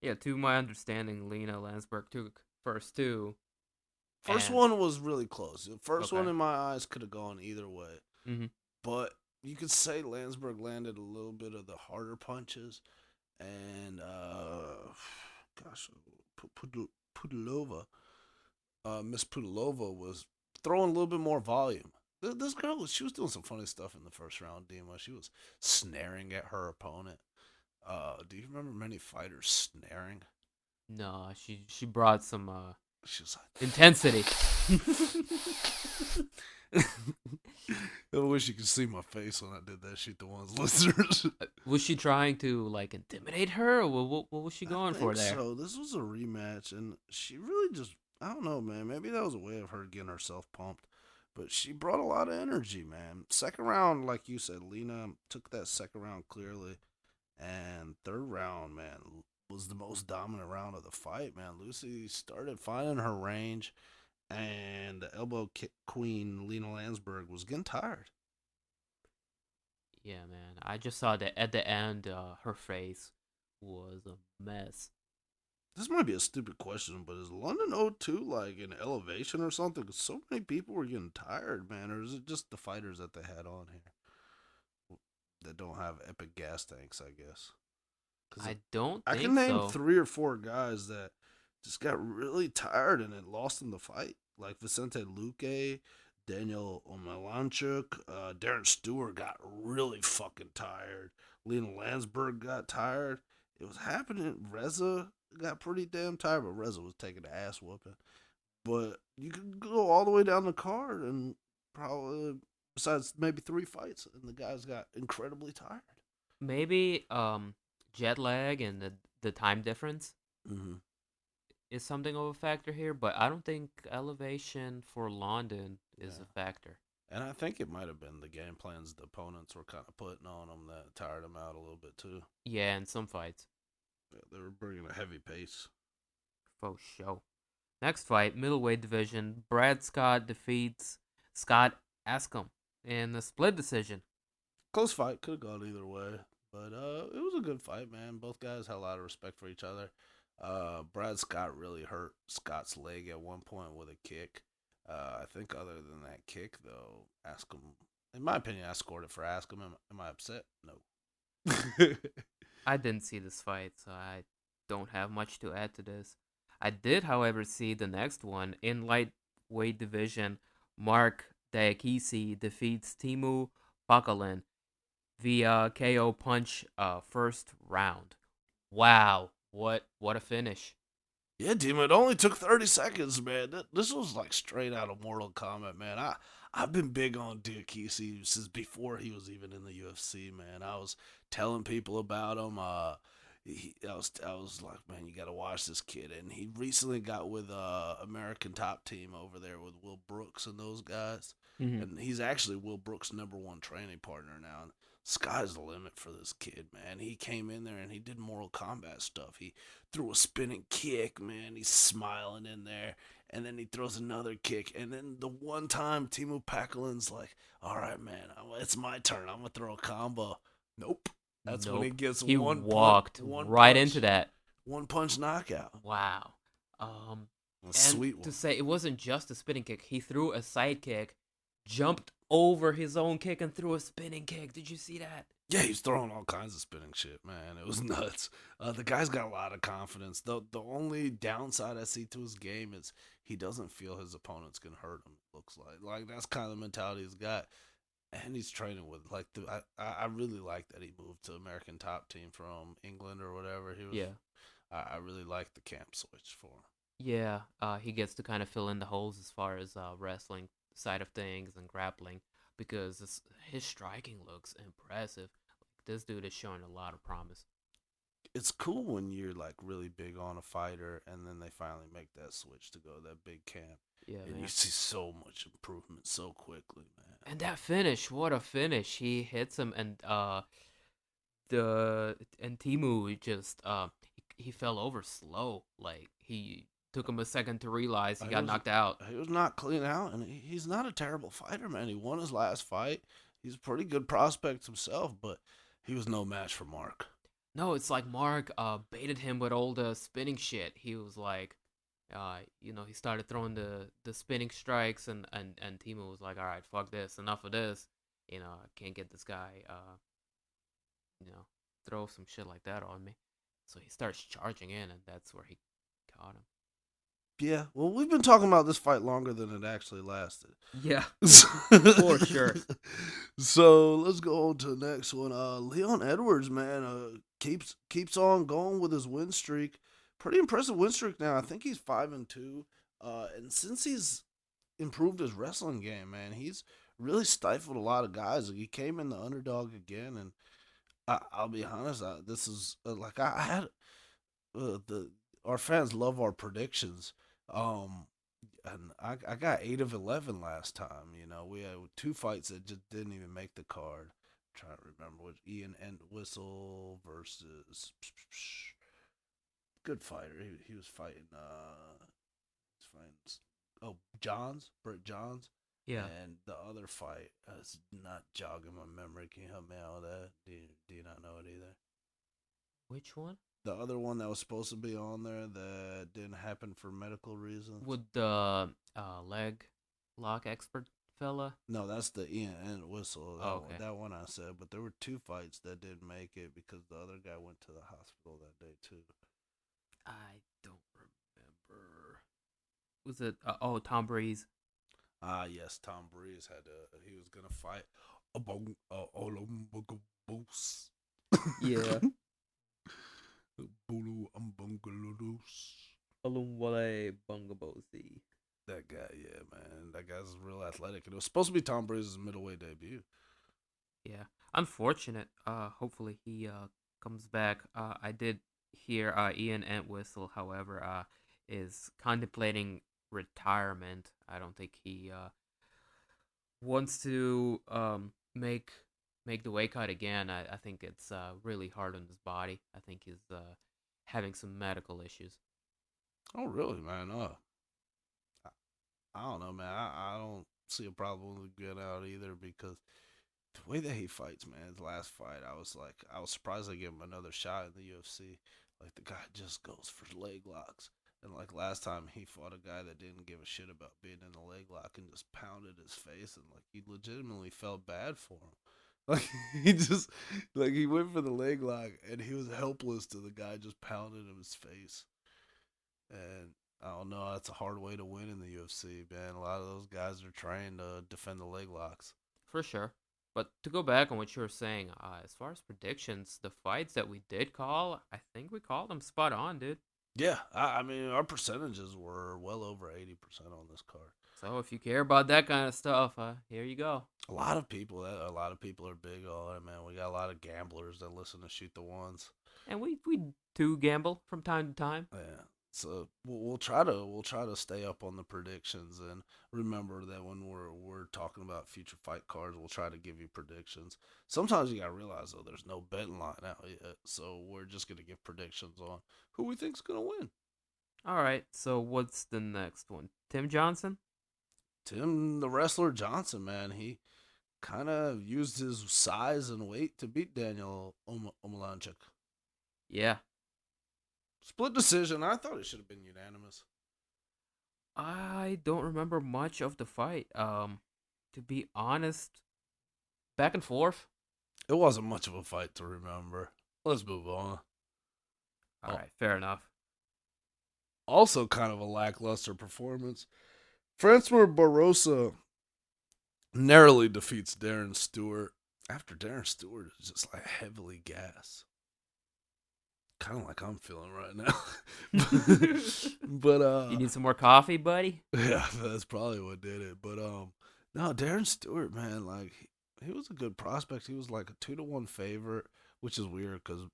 Yeah, to my understanding, Lena Landsberg took first two, First and one was really close. The first one okay. in my eyes could have gone either way. Mm-hmm. But you could say Landsberg landed a little bit of the harder punches. And, gosh, Pudilova, Miss Pudilova was throwing a little bit more volume. This girl, she was doing some funny stuff in the first round, Dema. She was snaring at her opponent. Do you remember many fighters snaring? No, she brought some She was intensity. like, I wish you could see my face when I did that shit to one's listeners. Was she trying to like intimidate her, or what was she I going for think there? so. This was a rematch, and she really just, I don't know, man. Maybe that was a way of her getting herself pumped. But she brought a lot of energy, man. Second round, like you said, Lena took that second round clearly. And third round, man, was the most dominant round of the fight, man. Lucy started finding her range, and the elbow kick queen, Lena Landsberg, was getting tired. Yeah, man. I just saw that at the end, her face was a mess. This might be a stupid question, but is London O2 like an elevation or something? Because so many people were getting tired, man. Or is it just the fighters that they had on here that don't have epic gas tanks, I guess? Because I don't I can think name so. 3 or 4 guys that just got really tired and it lost in the fight. Like Vicente Luque, Daniel Omelanchuk, Darren Stewart got really fucking tired. Lena Landsberg got tired. It was happening. Reza got pretty damn tired, but Reza was taking the ass whooping. But you could go all the way down the card and probably, besides maybe 3 fights, and the guys got incredibly tired. Maybe jet lag and the time difference Mm-hmm. is something of a factor here, but I don't think elevation for London is Yeah. a factor. And I think it might have been the game plans the opponents were kind of putting on them that tired them out a little bit too. Yeah, in some fights, Yeah, they were bringing a heavy pace. for sure. Next fight, middleweight division. Brad Scott defeats Scott Askham in a split decision. Close fight, could have gone either way, but it was a good fight, man. Both guys had a lot of respect for each other. Brad Scott really hurt Scott's leg at one point with a kick. I think other than that kick, though, Askham, in my opinion, I scored it for Askham. Am I upset? No. I didn't see this fight, so I don't have much to add to this. I did, however, see the next one in lightweight division. Mark Diakisi defeats Timu Bakalin via KO punch first round. Wow, what a finish. Yeah, Dima, it only took 30 seconds, man. This was like straight out of Mortal Kombat, man. I've been big on Diakisi since before he was even in the UFC, man. I was telling people about him. I was like, man, you got to watch this kid. And he recently got with American Top Team over there with Will Brooks and those guys. Mm-hmm. And he's actually Will Brooks' #1 training partner now. And sky's the limit for this kid, man. He came in there and he did Mortal Kombat stuff. He threw a spinning kick, man. He's smiling in there. And then he throws another kick. And then the one time Timu Pakalin's like, all right, man, it's my turn. I'm going to throw a combo. Nope. That's when he Nope. gets He one punch, walked right into that. one punch knockout. Wow. A And sweet one. to say it wasn't just a spinning kick, he threw a side kick, jumped over his own kick, and threw a spinning kick. Did you see that? Yeah, he's throwing all kinds of spinning shit, man. It was nuts. The guy's got a lot of confidence. The only downside I see to his game is he doesn't feel his opponents can hurt him. It looks like that's kind of the mentality he's got, and he's training with like I really like that he moved to American Top Team from England or whatever he was. Yeah. I really like the camp switch for him. Yeah, he gets to kind of fill in the holes as far as wrestling side of things and grappling because his striking looks impressive. Like, this dude is showing a lot of promise. It's cool when you're like really big on a fighter and then they finally make that switch to go to that big camp. Yeah, And man. you see so much improvement so quickly, man. And that finish, what a finish! He hits him, and Timu just he fell over slow. Like Took him a second to realize he He got was knocked out. he was not clean out, and he's not a terrible fighter, man. He won his last fight. He's a pretty good prospect himself, but he was no match for Mark. No, it's like Mark baited him with all the spinning shit. He was like, he started throwing the spinning strikes, and Timo was like, all right, fuck this, enough of this. I can't get this guy, you know, throw some shit like that on me. So he starts charging in, and that's where he caught him. Yeah, well, we've been talking about this fight longer than it actually lasted. Yeah, for sure. So let's go on to the next one. Leon Edwards, man, keeps on going with his win streak. Pretty impressive win streak now. I think he's 5-2. And since he's improved his wrestling game, man, he's really stifled a lot of guys. Like, he came in the underdog again, and I'll be honest, this is I had the our fans love our predictions. Um, and I got 8 of 11 last time. We had 2 fights that just didn't even make the card. I'm trying to remember which Ian Entwistle versus good fighter. He was fighting Brett Johns. Yeah. And the other fight is not jogging my memory. Can you help me out with that? Do you not know it either? Which one? The other one that was supposed to be on there that didn't happen for medical reasons. With the leg lock expert fella? No, that's the Ian and Whistle. Okay. That one I said. But there were 2 fights that didn't make it because the other guy went to the hospital that day too. I don't remember. Was it? Tom Breeze. Yes, Tom Breeze he was gonna fight Olympus. Yeah. Bulu Umbungalus. Alumwale Bungabosi. That guy, yeah, man. That guy's real athletic. And it was supposed to be Tom Breeze's middleweight debut. Yeah. Unfortunate. Hopefully he comes back. I did hear Ian Entwistle, however, is contemplating retirement. I don't think he wants to make the weight cut again. I think it's really hard on his body. I think he's having some medical issues. Oh, really, man? I don't know, man. I don't see a problem with getting out either because the way that he fights, man, his last fight, I was surprised they gave him another shot in the UFC. Like, the guy just goes for leg locks. And, like, last time he fought a guy that didn't give a shit about being in the leg lock and just pounded his face. And, like, he legitimately felt bad for him. Like, he went for the leg lock and he was helpless to the guy just pounding his face. And I don't know, that's a hard way to win in the UFC, man. A lot of those guys are trained to defend the leg locks. For sure. But to go back on what you were saying, as far as predictions, the fights that we did call, I think we called them spot on, dude. Yeah, I mean, our percentages were well over 80% on this card. So if you care about that kind of stuff, here you go. A lot of people are big on it, man. We got a lot of gamblers that listen to Shoot the Ones. And we do gamble from time to time. Yeah. So we'll try to stay up on the predictions, and remember that when we're talking about future fight cards, we'll try to give you predictions. Sometimes you gotta realize though, there's no betting line out yet, so we're just gonna give predictions on who we think's gonna win. All right. So what's the next one? Tim Johnson? Tim the Wrestler Johnson, man, he kind of used his size and weight to beat Daniel Omalanchuk. Yeah. Split decision. I thought it should have been unanimous. I don't remember much of the fight. To be honest, back and forth. It wasn't much of a fight to remember. Let's move on. All right, fair enough. Also, kind of a lackluster performance. Francois Barrosa narrowly defeats Darren Stewart after Darren Stewart is just like heavily gassed. Kind of like I'm feeling right now. But you need some more coffee, buddy? Yeah, that's probably what did it. But no, Darren Stewart, man, like he was a good prospect. He was like a 2-1 favorite, which is weird because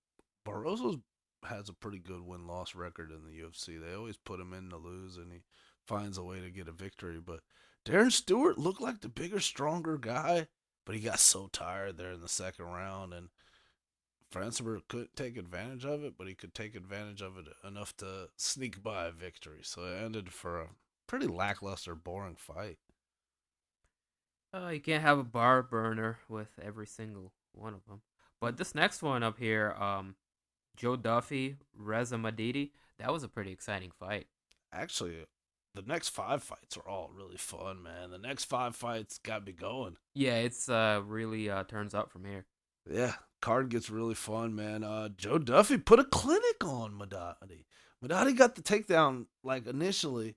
Barroso has a pretty good win-loss record in the UFC. They always put him in to lose, and he finds a way to get a victory. But Darren Stewart looked like the bigger, stronger guy, but he got so tired there in the second round and Franzenberg couldn't take advantage of it, but he could take advantage of it enough to sneak by a victory. So it ended for a pretty lackluster, boring fight. You can't have a bar burner with every single one of them. But this next one up here, Joe Duffy, Reza Madidi, that was a pretty exciting fight. Actually, the next 5 fights are all really fun, man. The next 5 fights got me going. Yeah, it's really turns up from here. Yeah, card gets really fun, man. Joe Duffy put a clinic on Madadi. Madadi got the takedown like initially,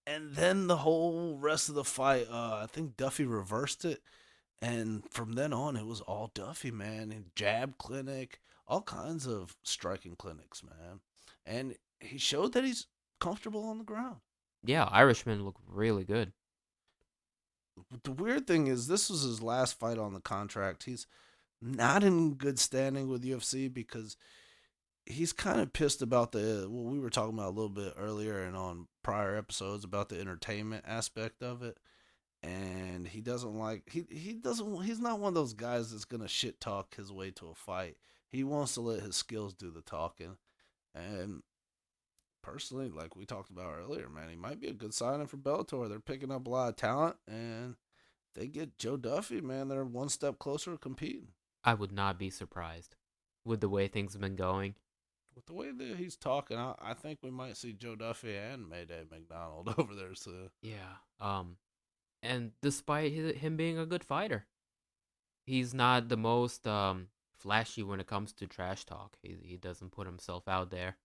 and then the whole rest of the fight, I think Duffy reversed it, and from then on, it was all Duffy, man. And jab clinic, all kinds of striking clinics, man. And he showed that he's comfortable on the ground. Yeah, Irishman looked really good. The weird thing is, this was his last fight on the contract. He's not in good standing with UFC because he's kind of pissed about we were talking about a little bit earlier and on prior episodes about the entertainment aspect of it. And he doesn't like he's not one of those guys that's gonna shit talk his way to a fight. He wants to let his skills do the talking. And personally, like we talked about earlier, man, he might be a good signing for Bellator. They're picking up a lot of talent, and if they get Joe Duffy, man, they're one step closer to competing. I would not be surprised with the way things have been going. With the way that he's talking, I think we might see Joe Duffy and Mayday McDonald over there soon. Yeah. And despite him being a good fighter, he's not the most flashy when it comes to trash talk. He doesn't put himself out there.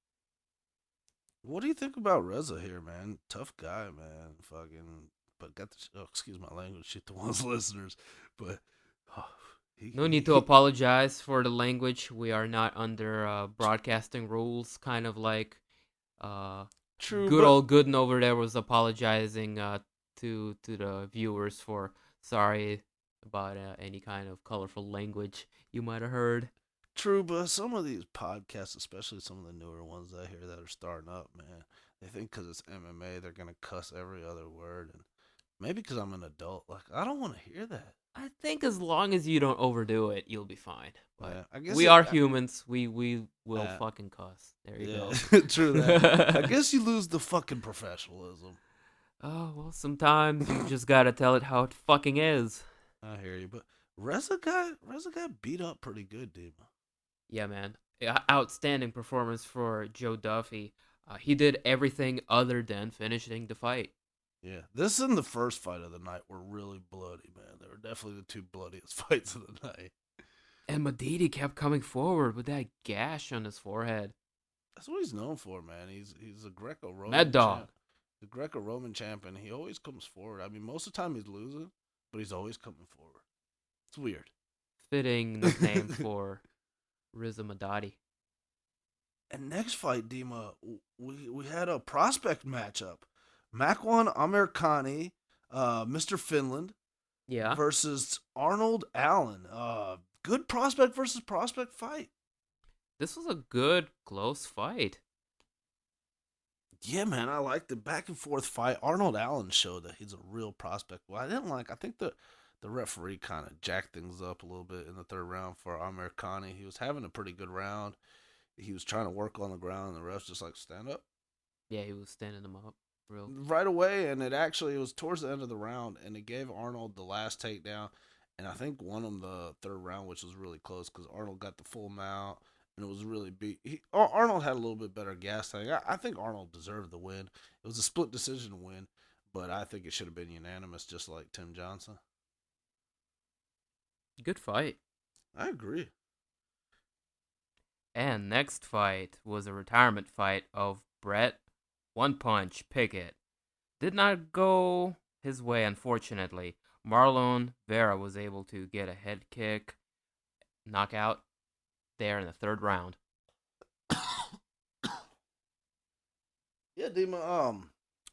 What do you think about Reza here, man? Tough guy, man. Fucking, but got the excuse my language, shit to one's listeners, but oh, No need to apologize for the language. We are not under broadcasting rules. Kind of like true. Good old Gooden over there was apologizing to the viewers for sorry about any kind of colorful language you might have heard. True, but some of these podcasts, especially some of the newer ones I hear that are starting up, man, they think because it's MMA they're gonna cuss every other word, and maybe because I'm an adult, like I don't want to hear that. I think as long as you don't overdo it, you'll be fine. But Yeah, I guess we are humans. We will fucking cuss. There you go. True that. I go. guess you lose the fucking professionalism. Oh, well, sometimes you just gotta tell it how it fucking is. I hear you, but Reza got beat up pretty good, Dema. Yeah, man. Outstanding performance for Joe Duffy. He did everything other than finishing the fight. Yeah, this and the first fight of the night were really bloody, man. They were definitely the two bloodiest fights of the night. And Madidi kept coming forward with that gash on his forehead. That's what he's known for, man. He's a Greco-Roman Mad Dog. The Greco-Roman champion. He always comes forward. I mean, most of the time he's losing, but he's always coming forward. It's weird. Fitting nickname for Reza Madadi. And next fight, Dima, we had a prospect matchup. Makwan Amirkhani, Mr. Finland, Yeah. versus Arnold Allen. Good prospect versus prospect fight. This was a good, close fight. Yeah, man, I like the back and forth fight. Arnold Allen showed that he's a real prospect. Well, I think the referee kind of jacked things up a little bit in the third round for Amir Khani. He was having a pretty good round. He was trying to work on the ground, and the refs just like stand up. Yeah, he was standing him up Right away, and it was towards the end of the round, and it gave Arnold the last takedown, and I think won him the third round, which was really close because Arnold got the full mount, and it was really beat. Arnold had a little bit better gas tank. I think Arnold deserved the win. It was a split decision win, but I think it should have been unanimous, just like Tim Johnson. Good fight. I agree. And next fight was a retirement fight of Brett One Punch Pickett. Did not go his way, unfortunately. Marlon Vera was able to get a head kick, knockout there in the third round. Yeah, Dima.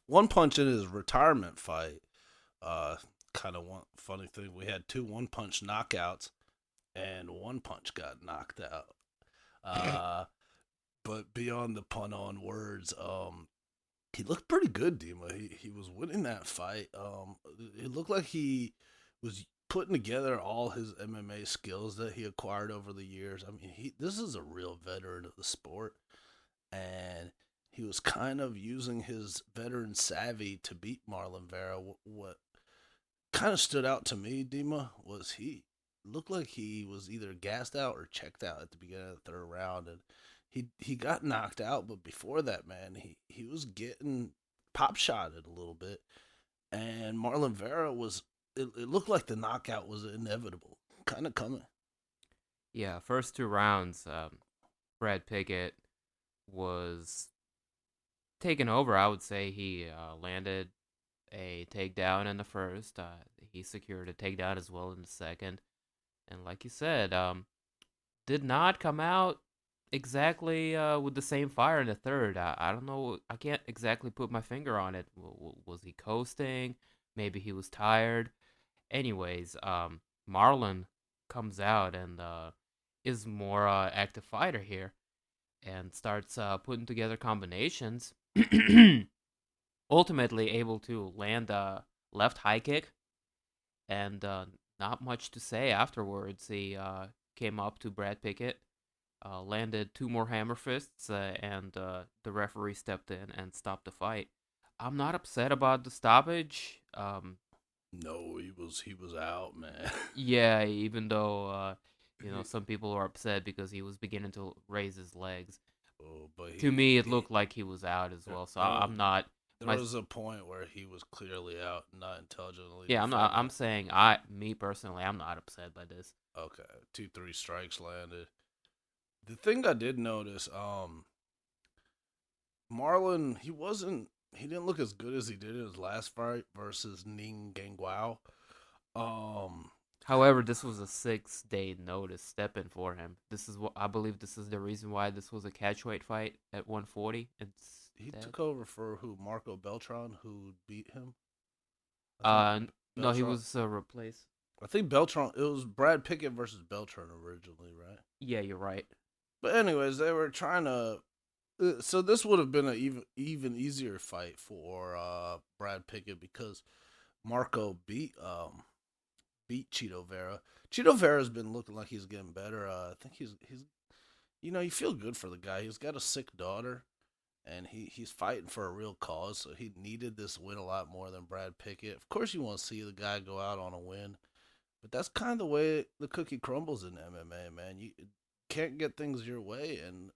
One Punch in his retirement fight. Kind of one funny thing. We had two One Punch knockouts, and One Punch got knocked out. But beyond the pun on words, he looked pretty good, Dima. He was winning that fight. It looked like he was putting together all his MMA skills that he acquired over the years. I mean, this is a real veteran of the sport, and he was kind of using his veteran savvy to beat Marlon Vera. What kind of stood out to me, Dima, was he looked like he was either gassed out or checked out at the beginning of the third round, and he got knocked out. But before that, man, he was getting pop shotted a little bit, and Marlon Vera was. It looked like the knockout was inevitable, kind of coming. Yeah, first 2 rounds, Brad Pickett was taken over. I would say he landed a takedown in the first. He secured a takedown as well in the second. And like you said, did not come out exactly with the same fire in the third. I don't know. I can't exactly put my finger on it. Was he coasting? Maybe he was tired. Anyways, Marlon comes out and is more active fighter here and starts putting together combinations. Ultimately able to land a left high kick, and not much to say afterwards. He came up to Brad Pickett, landed 2 more hammer fists, and the referee stepped in and stopped the fight. I'm not upset about the stoppage. No, he was out, man. Yeah, even though some people are upset because he was beginning to raise his legs. Oh, but To me, it looked like he was out as well. So I'm not. There was a point where he was clearly out, not intelligently. Yeah, I'm not. defending. I'm saying me personally, I'm not upset by this. Okay, 2-3 strikes landed. The thing I did notice, Marlon, he didn't look as good as he did in his last fight versus Ning Ganguao. Um, However, this was a 6-day notice step in for him. This is what I believe. This is the reason why this was a catchweight fight at 140. he took over for who? Marco Beltran, who beat him. No, he Beltran. was replaced. I think Beltran. It was Brad Pickett versus Beltran originally, right? Yeah, you're right. But anyways, they were trying to. So this would have been an even easier fight for Brad Pickett because Marco beat Cheeto Vera. Cheeto Vera's been looking like he's getting better. I think he's you feel good for the guy. He's got a sick daughter, and he's fighting for a real cause. So he needed this win a lot more than Brad Pickett. Of course, you want to see the guy go out on a win, but that's kind of the way the cookie crumbles in MMA, man. You can't get things your way, and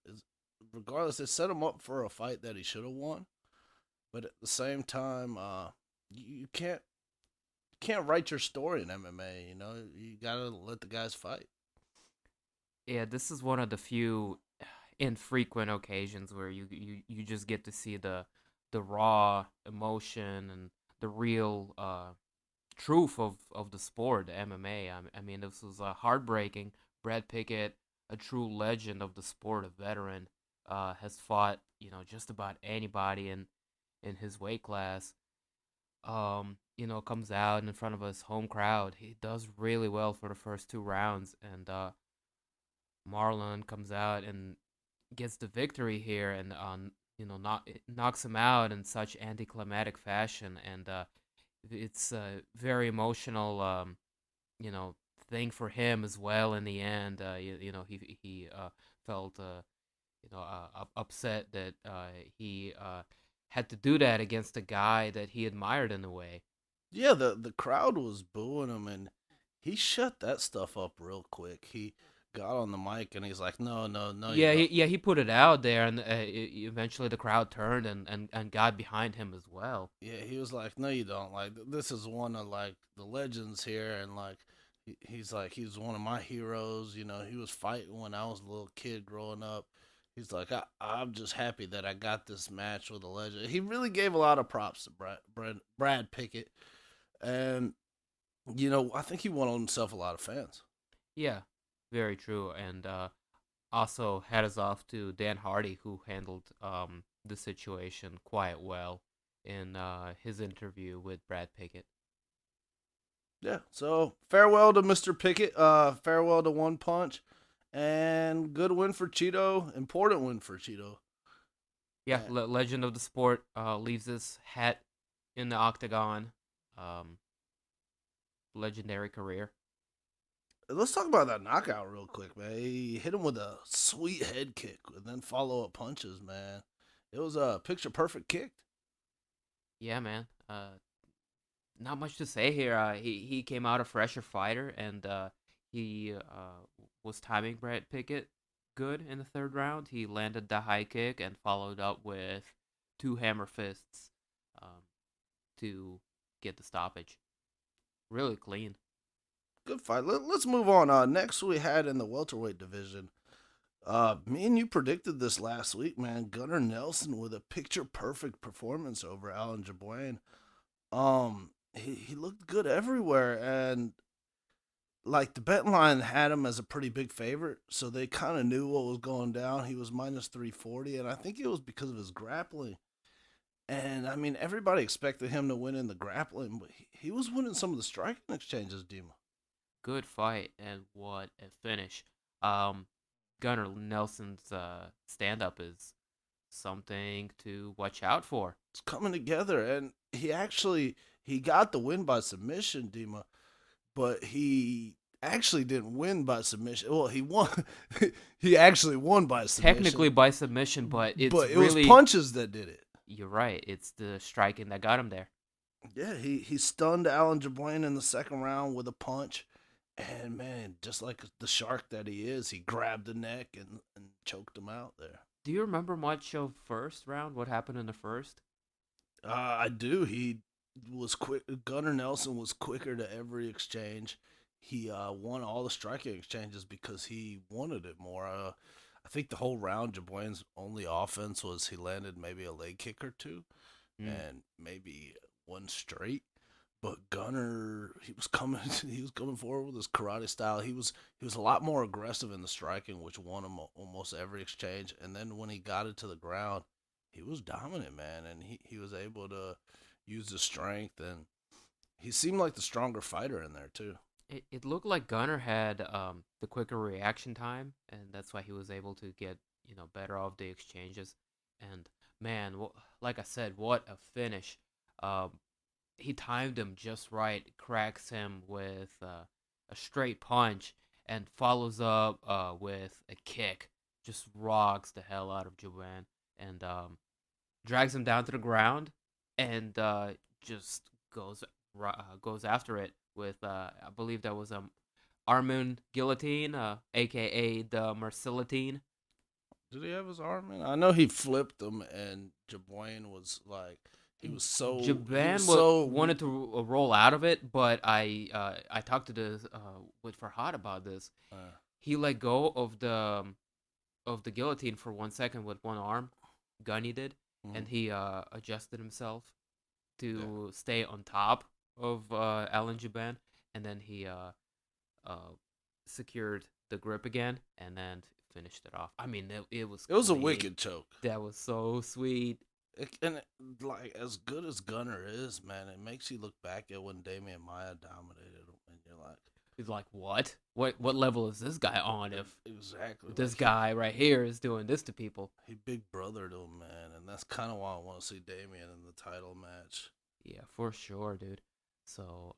regardless, they set him up for a fight that he should have won. But at the same time, you can't write your story in MMA. You gotta let the guys fight. Yeah, this is one of the few infrequent occasions where you just get to see the raw emotion and the real truth of the sport, the MMA. I mean, this was heartbreaking. Brad Pickett, a true legend of the sport, a veteran, has fought just about anybody in his weight class. Comes out in front of his home crowd. He does really well for the first 2 rounds, and Marlon comes out and gets the victory here, and knocks him out in such anticlimactic fashion, and it's a very emotional, you know, thing for him as well. In the end, he felt upset that he had to do that against a guy that he admired in a way. Yeah, the crowd was booing him, and he shut that stuff up real quick. He got on the mic and he's like, "No, no, no, you Yeah, don't." he put it out there, and eventually the crowd turned and got behind him as well. Yeah, he was like, "No, you don't. Like, this is one of like the legends here, and like, he's like, he's one of my heroes. He was fighting when I was a little kid growing up. He's like, I'm just happy that I got this match with a legend. He really gave a lot of props to Brad Pickett, and I think he won himself a lot of fans. Yeah, very true. And also hat us off to Dan Hardy, who handled the situation quite well in his interview with Brad Pickett. Yeah. So farewell to Mr. Pickett. Farewell to One Punch, and good win for Cheeto. Important win for Cheeto. Yeah, legend of the sport leaves his hat in the octagon. Um, legendary career. Let's talk about that knockout real quick, man. He hit him with a sweet head kick and then follow up punches, man. It was a picture perfect kick. Yeah, man. Not much to say here. He came out a fresher fighter, and he was timing Brad Pickett good in the third round. He landed the high kick and followed up with two hammer fists um, to get the stoppage. Really clean. Good fight. Let's move on. Next we had in the welterweight division. Me and you predicted this last week, man. Gunnar Nelson with a picture perfect performance over Alan Jabouin. He looked good everywhere, and like the bet line had him as a pretty big favorite, so they kind of knew what was going down. He was minus 340, and I think it was because of his grappling. And I mean, everybody expected him to win in the grappling, but he was winning some of the striking exchanges, Dima. Good fight, and what a finish. Um, Gunnar Nelson's stand up is something to watch out for. It's coming together, and he got the win by submission, Dima, but he actually didn't win by submission. Well, he won. He actually won by submission. Technically by submission, but it's but it really was punches that did it. You're right. It's the striking that got him there. Yeah, he stunned Alan Jabouin in the second round with a punch, and man, just like the shark that he is, he grabbed the neck and choked him out there. Do you remember much of first round? What happened in the first? I do. He was quick. Gunnar Nelson was quicker to every exchange. He won all the striking exchanges because he wanted it more. I think the whole round, Jabouin's only offense was he landed maybe a leg kick or two, and maybe one straight. But Gunnar, he was coming. He was coming forward with his karate style. He was a lot more aggressive in the striking, which won him almost every exchange. And then when he got it to the ground, he was dominant, man, and he was able to use his strength, and he seemed like the stronger fighter in there too. It looked like Gunnar had the quicker reaction time, and that's why he was able to get better off the exchanges. And man, like I said, what a finish! He timed him just right, cracks him with a straight punch, and follows up with a kick. Just rocks the hell out of Joanne, and drags him down to the ground, and just goes after it with I believe that was Armin Guillotine, aka the Marcellitine. Did he have his arm in? I know he flipped him, and Jabouin was like, he was so. Wanted to roll out of it, but I talked to with Farhad about this. He let go of the guillotine for 1 second with one arm. Gunny did, and he adjusted himself to stay on top of Alan Juban, and then he secured the grip again, and then finished it off. I mean, it was a wicked choke. That was so sweet. Like, as good as Gunnar is, man, it makes you look back at when Dema and Maya dominated him, and you're like, he's like, what level is this guy on? If exactly this guy right here is doing this to people, he big brothered him, man, and that's kind of why I want to see Damian in the title match. Yeah, for sure, dude. So,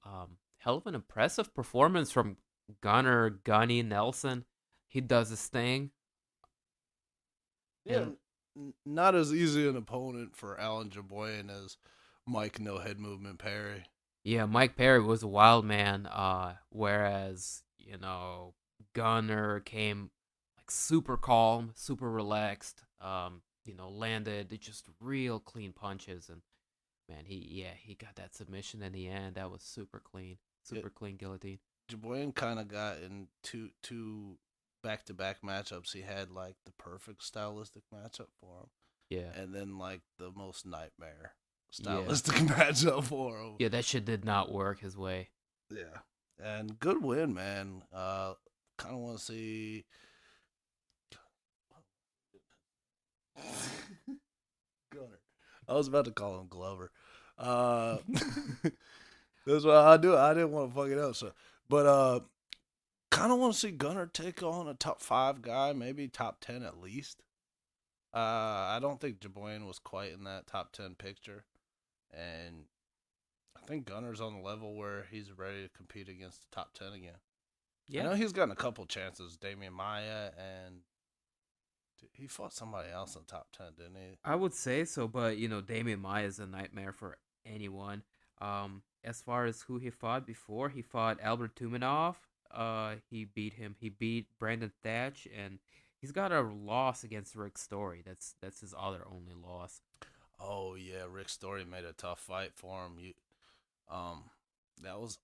hell of an impressive performance from Gunny Nelson. He does his thing. Yeah, not as easy an opponent for Alan Jabouin as Mike No Head Movement Perry. Yeah, Mike Perry was a wild man, whereas, Gunner came like super calm, super relaxed, landed just real clean punches, and man, he got that submission in the end. That was super clean guillotine. Jabouin kind of got in two back-to-back matchups. He had like the perfect stylistic matchup for him. Yeah. And then like the most nightmare stylistic matchup for him. Yeah, that shit did not work his way. Yeah. And good win, man. Kind of want to see. Gunner. I was about to call him Glover. That's what I do. I didn't want to fuck it up. So, but kind of want to see Gunner take on a top 5 guy, maybe top 10 at least. I don't think Jabouin was quite in that top 10 picture, and I think Gunner's on the level where he's ready to compete against the top 10 again. I Yeah, know he's gotten a couple chances. Damian Maya and he fought somebody else in the top 10, didn't he? I would say so, but Damian Maya is a nightmare for anyone. As far as who he fought before, he fought Albert Tumanov. He beat him. He beat Brandon Thatch, and he's got a loss against Rick Story. That's his other only loss. Oh yeah, Rick Story made a tough fight for him. Um, that was.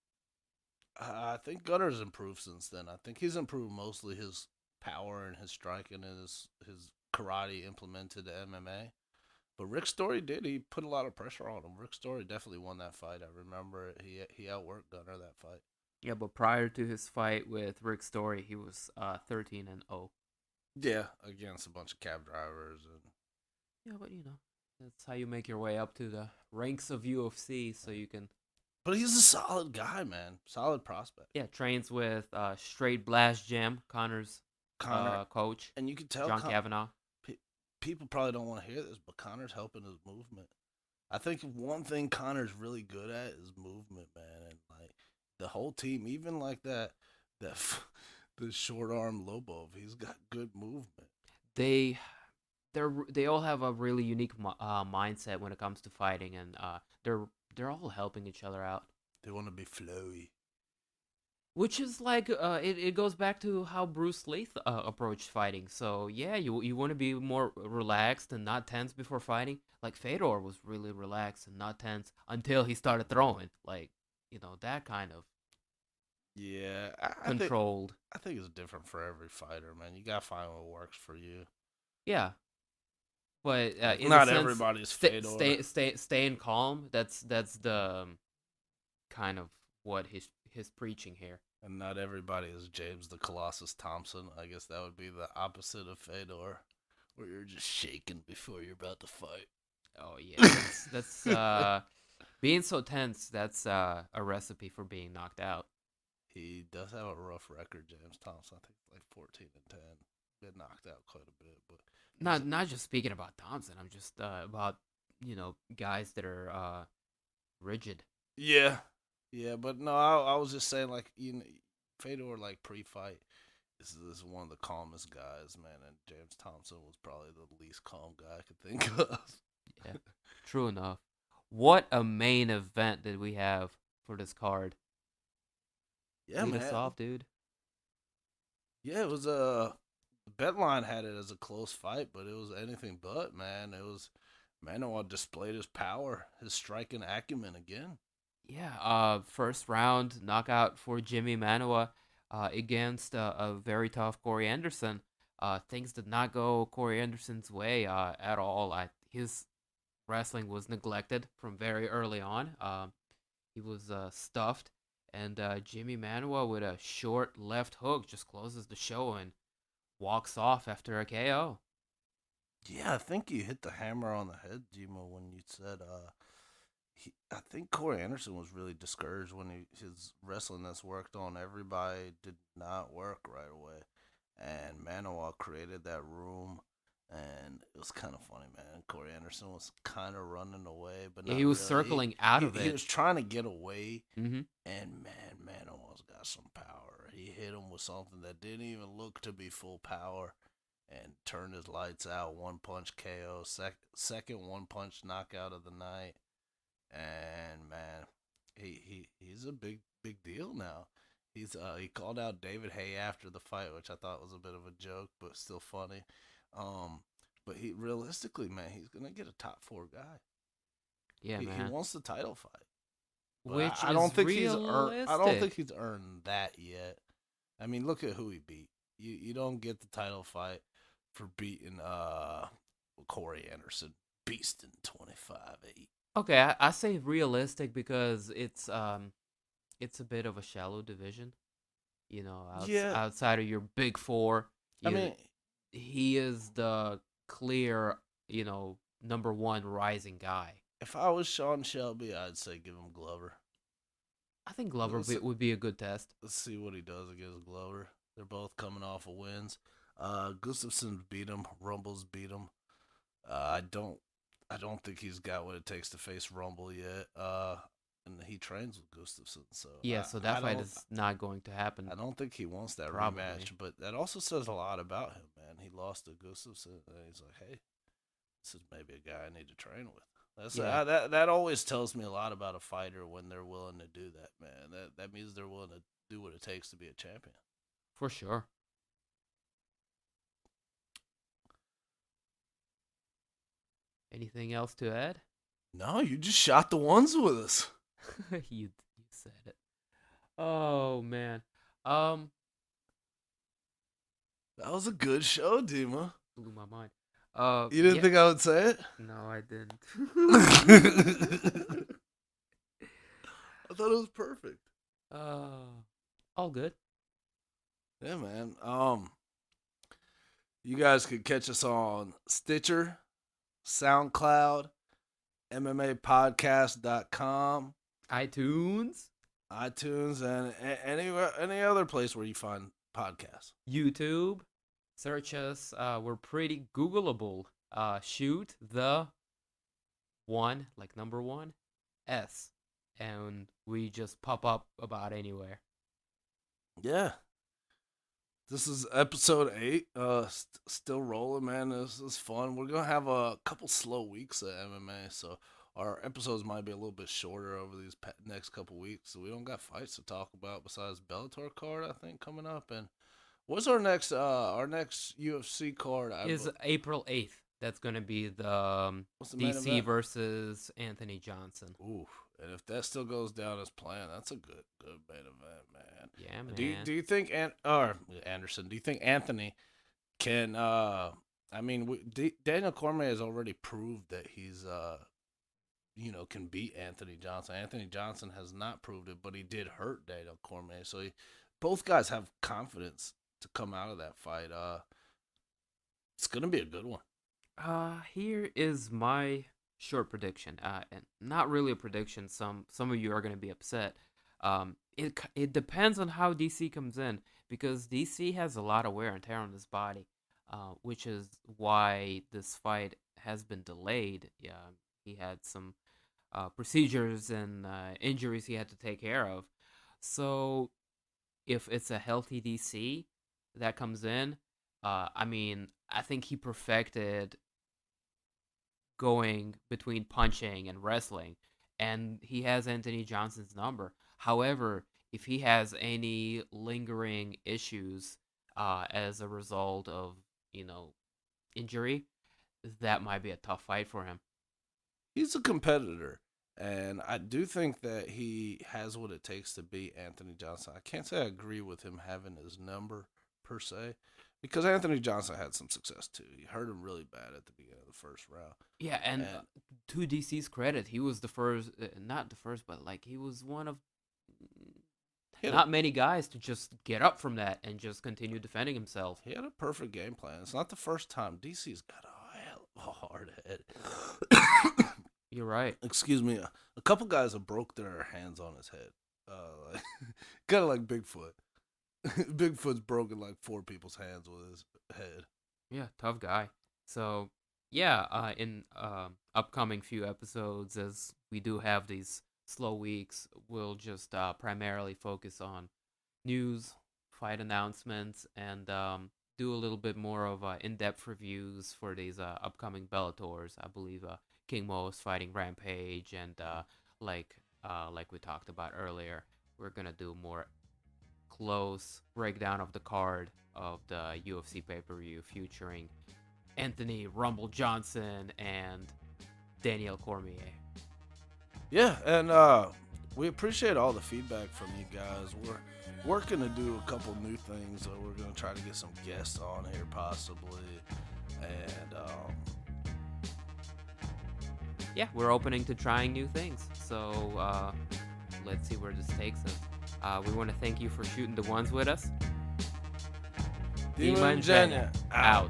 I think Gunner's improved since then. I think he's improved mostly his power and his striking and his karate implemented to MMA. But Rick Story did. He put a lot of pressure on him. Rick Story definitely won that fight. I remember it. He outworked Gunner that fight. Yeah, but prior to his fight with Rick Story, he was 13-0. Yeah, against a bunch of cab drivers and Yeah, but that's how you make your way up to the ranks of UFC, so you can. but he's a solid guy, man. Solid prospect. Yeah, trains with Straight Blast Gym, Connor's Connor, coach, and you can tell John Kavanaugh. people probably don't want to hear this, but Connor's helping his movement. I think one thing Connor's really good at is movement, man, and like the whole team, even like that the short arm Lobov, he's got good movement. They they all have a really unique mindset when it comes to fighting, and they're all helping each other out. They want to be flowy. Which is like it goes back to how Bruce Lee approached fighting. So yeah, you want to be more relaxed and not tense before fighting. Like Fedor was really relaxed and not tense until he started throwing. Like that kind of Yeah, controlled. I think it's different for every fighter, man. You gotta find what works for you. Yeah, but Like in a not sense, everybody's Fedor, staying calm. That's the kind of what his preaching here. and not everybody is James the Colossus Thompson. I guess that would be the opposite of Fedor, where you're just shaking before you're about to fight. Oh yeah, that's being so tense. That's a recipe for being knocked out. He does have a rough record, James Thompson. I think like 14-10. Been knocked out quite a bit, but Not just speaking about Thompson. I'm just about guys that are rigid. yeah, yeah. But no, I was just saying like Fedor like pre-fight is one of the calmest guys, man. And James Thompson was probably the least calm guy I could think of. Yeah, true enough. What a main event did we have for this card? Yeah, Lead us man. off, dude. Yeah, it was a Betline had it as a close fight, but it was anything but, man. It was Manuwa displayed his power, his striking acumen again. Yeah, first round knockout for Jimmy Manuwa against a very tough Corey Anderson. Things did not go Corey Anderson's way at all. His wrestling was neglected from very early on. He was stuffed, and Jimmy Manuwa with a short left hook just closes the show and walks off after a KO. Yeah, I think you hit the hammer on the head, Gmo, when you said I think Corey Anderson was really discouraged when his wrestling that's worked on everybody did not work right away. And Manoa created that room, and it was kind of funny, man. Corey Anderson was kind of running away, but Yeah, not he was really. circling out He, of he it. was trying to get away, Mm-hmm. and man, Manoa's got some power. He hit him with something that didn't even look to be full power, and turned his lights out. One punch KO, second one punch knockout of the night. And man, he's a big deal now. He called out David Hay after the fight, which I thought was a bit of a joke, but still funny. Um, but he realistically, man, he's gonna get a top four guy. Yeah, He man. wants the title fight, but Which I don't is think he's earned. I don't think realistic. he's earned that yet. I mean, look at who he beat. You don't get the title fight for beating Corey Anderson, beast in 25-8. Okay, I say realistic because it's a bit of a shallow division. Yeah, Outside of your big four, I mean, he is the clear, number one rising guy. if I was Sean Shelby, I'd say give him Glover. I think Glover Let's, would be a good test. let's see what he does against Glover. They're both coming off of wins. Gustafsson beat him. Rumble's beat him. I don't think he's got what it takes to face Rumble yet. and he trains with Gustafsson. So Yeah, so that fight is not going to happen. I don't think he wants that Probably. rematch, but that also says a lot about him, man. He lost to Gustafsson, and he's like, hey, this is maybe a guy I need to train with. That always tells me a lot about a fighter when they're willing to do that, man. That means they're willing to do what it takes to be a champion. For sure. Anything else to add? No, you just shot the ones with us. you said it. Oh man. That was a good show, Dema. Blew my mind. You didn't think I would say it? No, I didn't. I thought it was perfect. All good. Yeah, man. You guys could catch us on Stitcher, SoundCloud, MMApodcast.com, iTunes, and any other place where you find podcasts. YouTube. Search us. We're pretty Googleable. Shoot the one, like number 1, S, and we just pop up about anywhere. Yeah. This is episode 8. Still rolling, man. This is fun. We're gonna have a couple slow weeks of MMA, so our episodes might be a little bit shorter over these next couple weeks. So we don't got fights to talk about besides Bellator card, I think, coming up. And what's our next UFC card? Is April 8th. That's gonna be the DC versus Anthony Johnson. Ooh. And if that still goes down as planned, that's a good main event, man. Yeah, man. Do you think Anderson? Do you think Anthony can? Daniel Cormier has already proved that he's can beat Anthony Johnson. Anthony Johnson has not proved it, but he did hurt Daniel Cormier. So both guys have confidence to come out of that fight. It's gonna be a good one. Here is my short prediction, and not really a prediction. Some of you are going to be upset. It depends on how DC comes in, because DC has a lot of wear and tear on his body, which is why this fight has been delayed. Yeah, he had some procedures and injuries he had to take care of. So if it's a healthy DC that comes in, I think he perfected going between punching and wrestling, and he has Anthony Johnson's number. However, if he has any lingering issues as a result of injury, that might be a tough fight for him. He's a competitor, and I do think that he has what it takes to beat Anthony Johnson. I can't say I agree with him having his number per se, because Anthony Johnson had some success too. He hurt him really bad at the beginning of the first round. Yeah, and to DC's credit, he was the first, not the first, but he was one of not many guys to just get up from that and just continue defending himself. He had a perfect game plan. It's not the first time. DC's got a hell of a hard head. You're right. Excuse me. A couple guys have broke their hands on his head. Kind of like Bigfoot. Bigfoot's broken 4 people's hands with his head. Yeah, tough guy. So, yeah, in upcoming few episodes, as we do have these slow weeks, we'll just primarily focus on news, fight announcements, and do a little bit more of in-depth reviews for these upcoming Bellators. I believe King Mo is fighting Rampage, and like we talked about earlier, we're gonna do more close breakdown of the card of the UFC pay-per-view featuring Anthony Rumble Johnson and Daniel Cormier. Yeah, and we appreciate all the feedback from you guys. We're working to do a couple new things. We're going to try to get some guests on here possibly. And yeah, we're opening to trying new things. So let's see where this takes us. We want to thank you for shooting the ones with us. Dema and Genya out.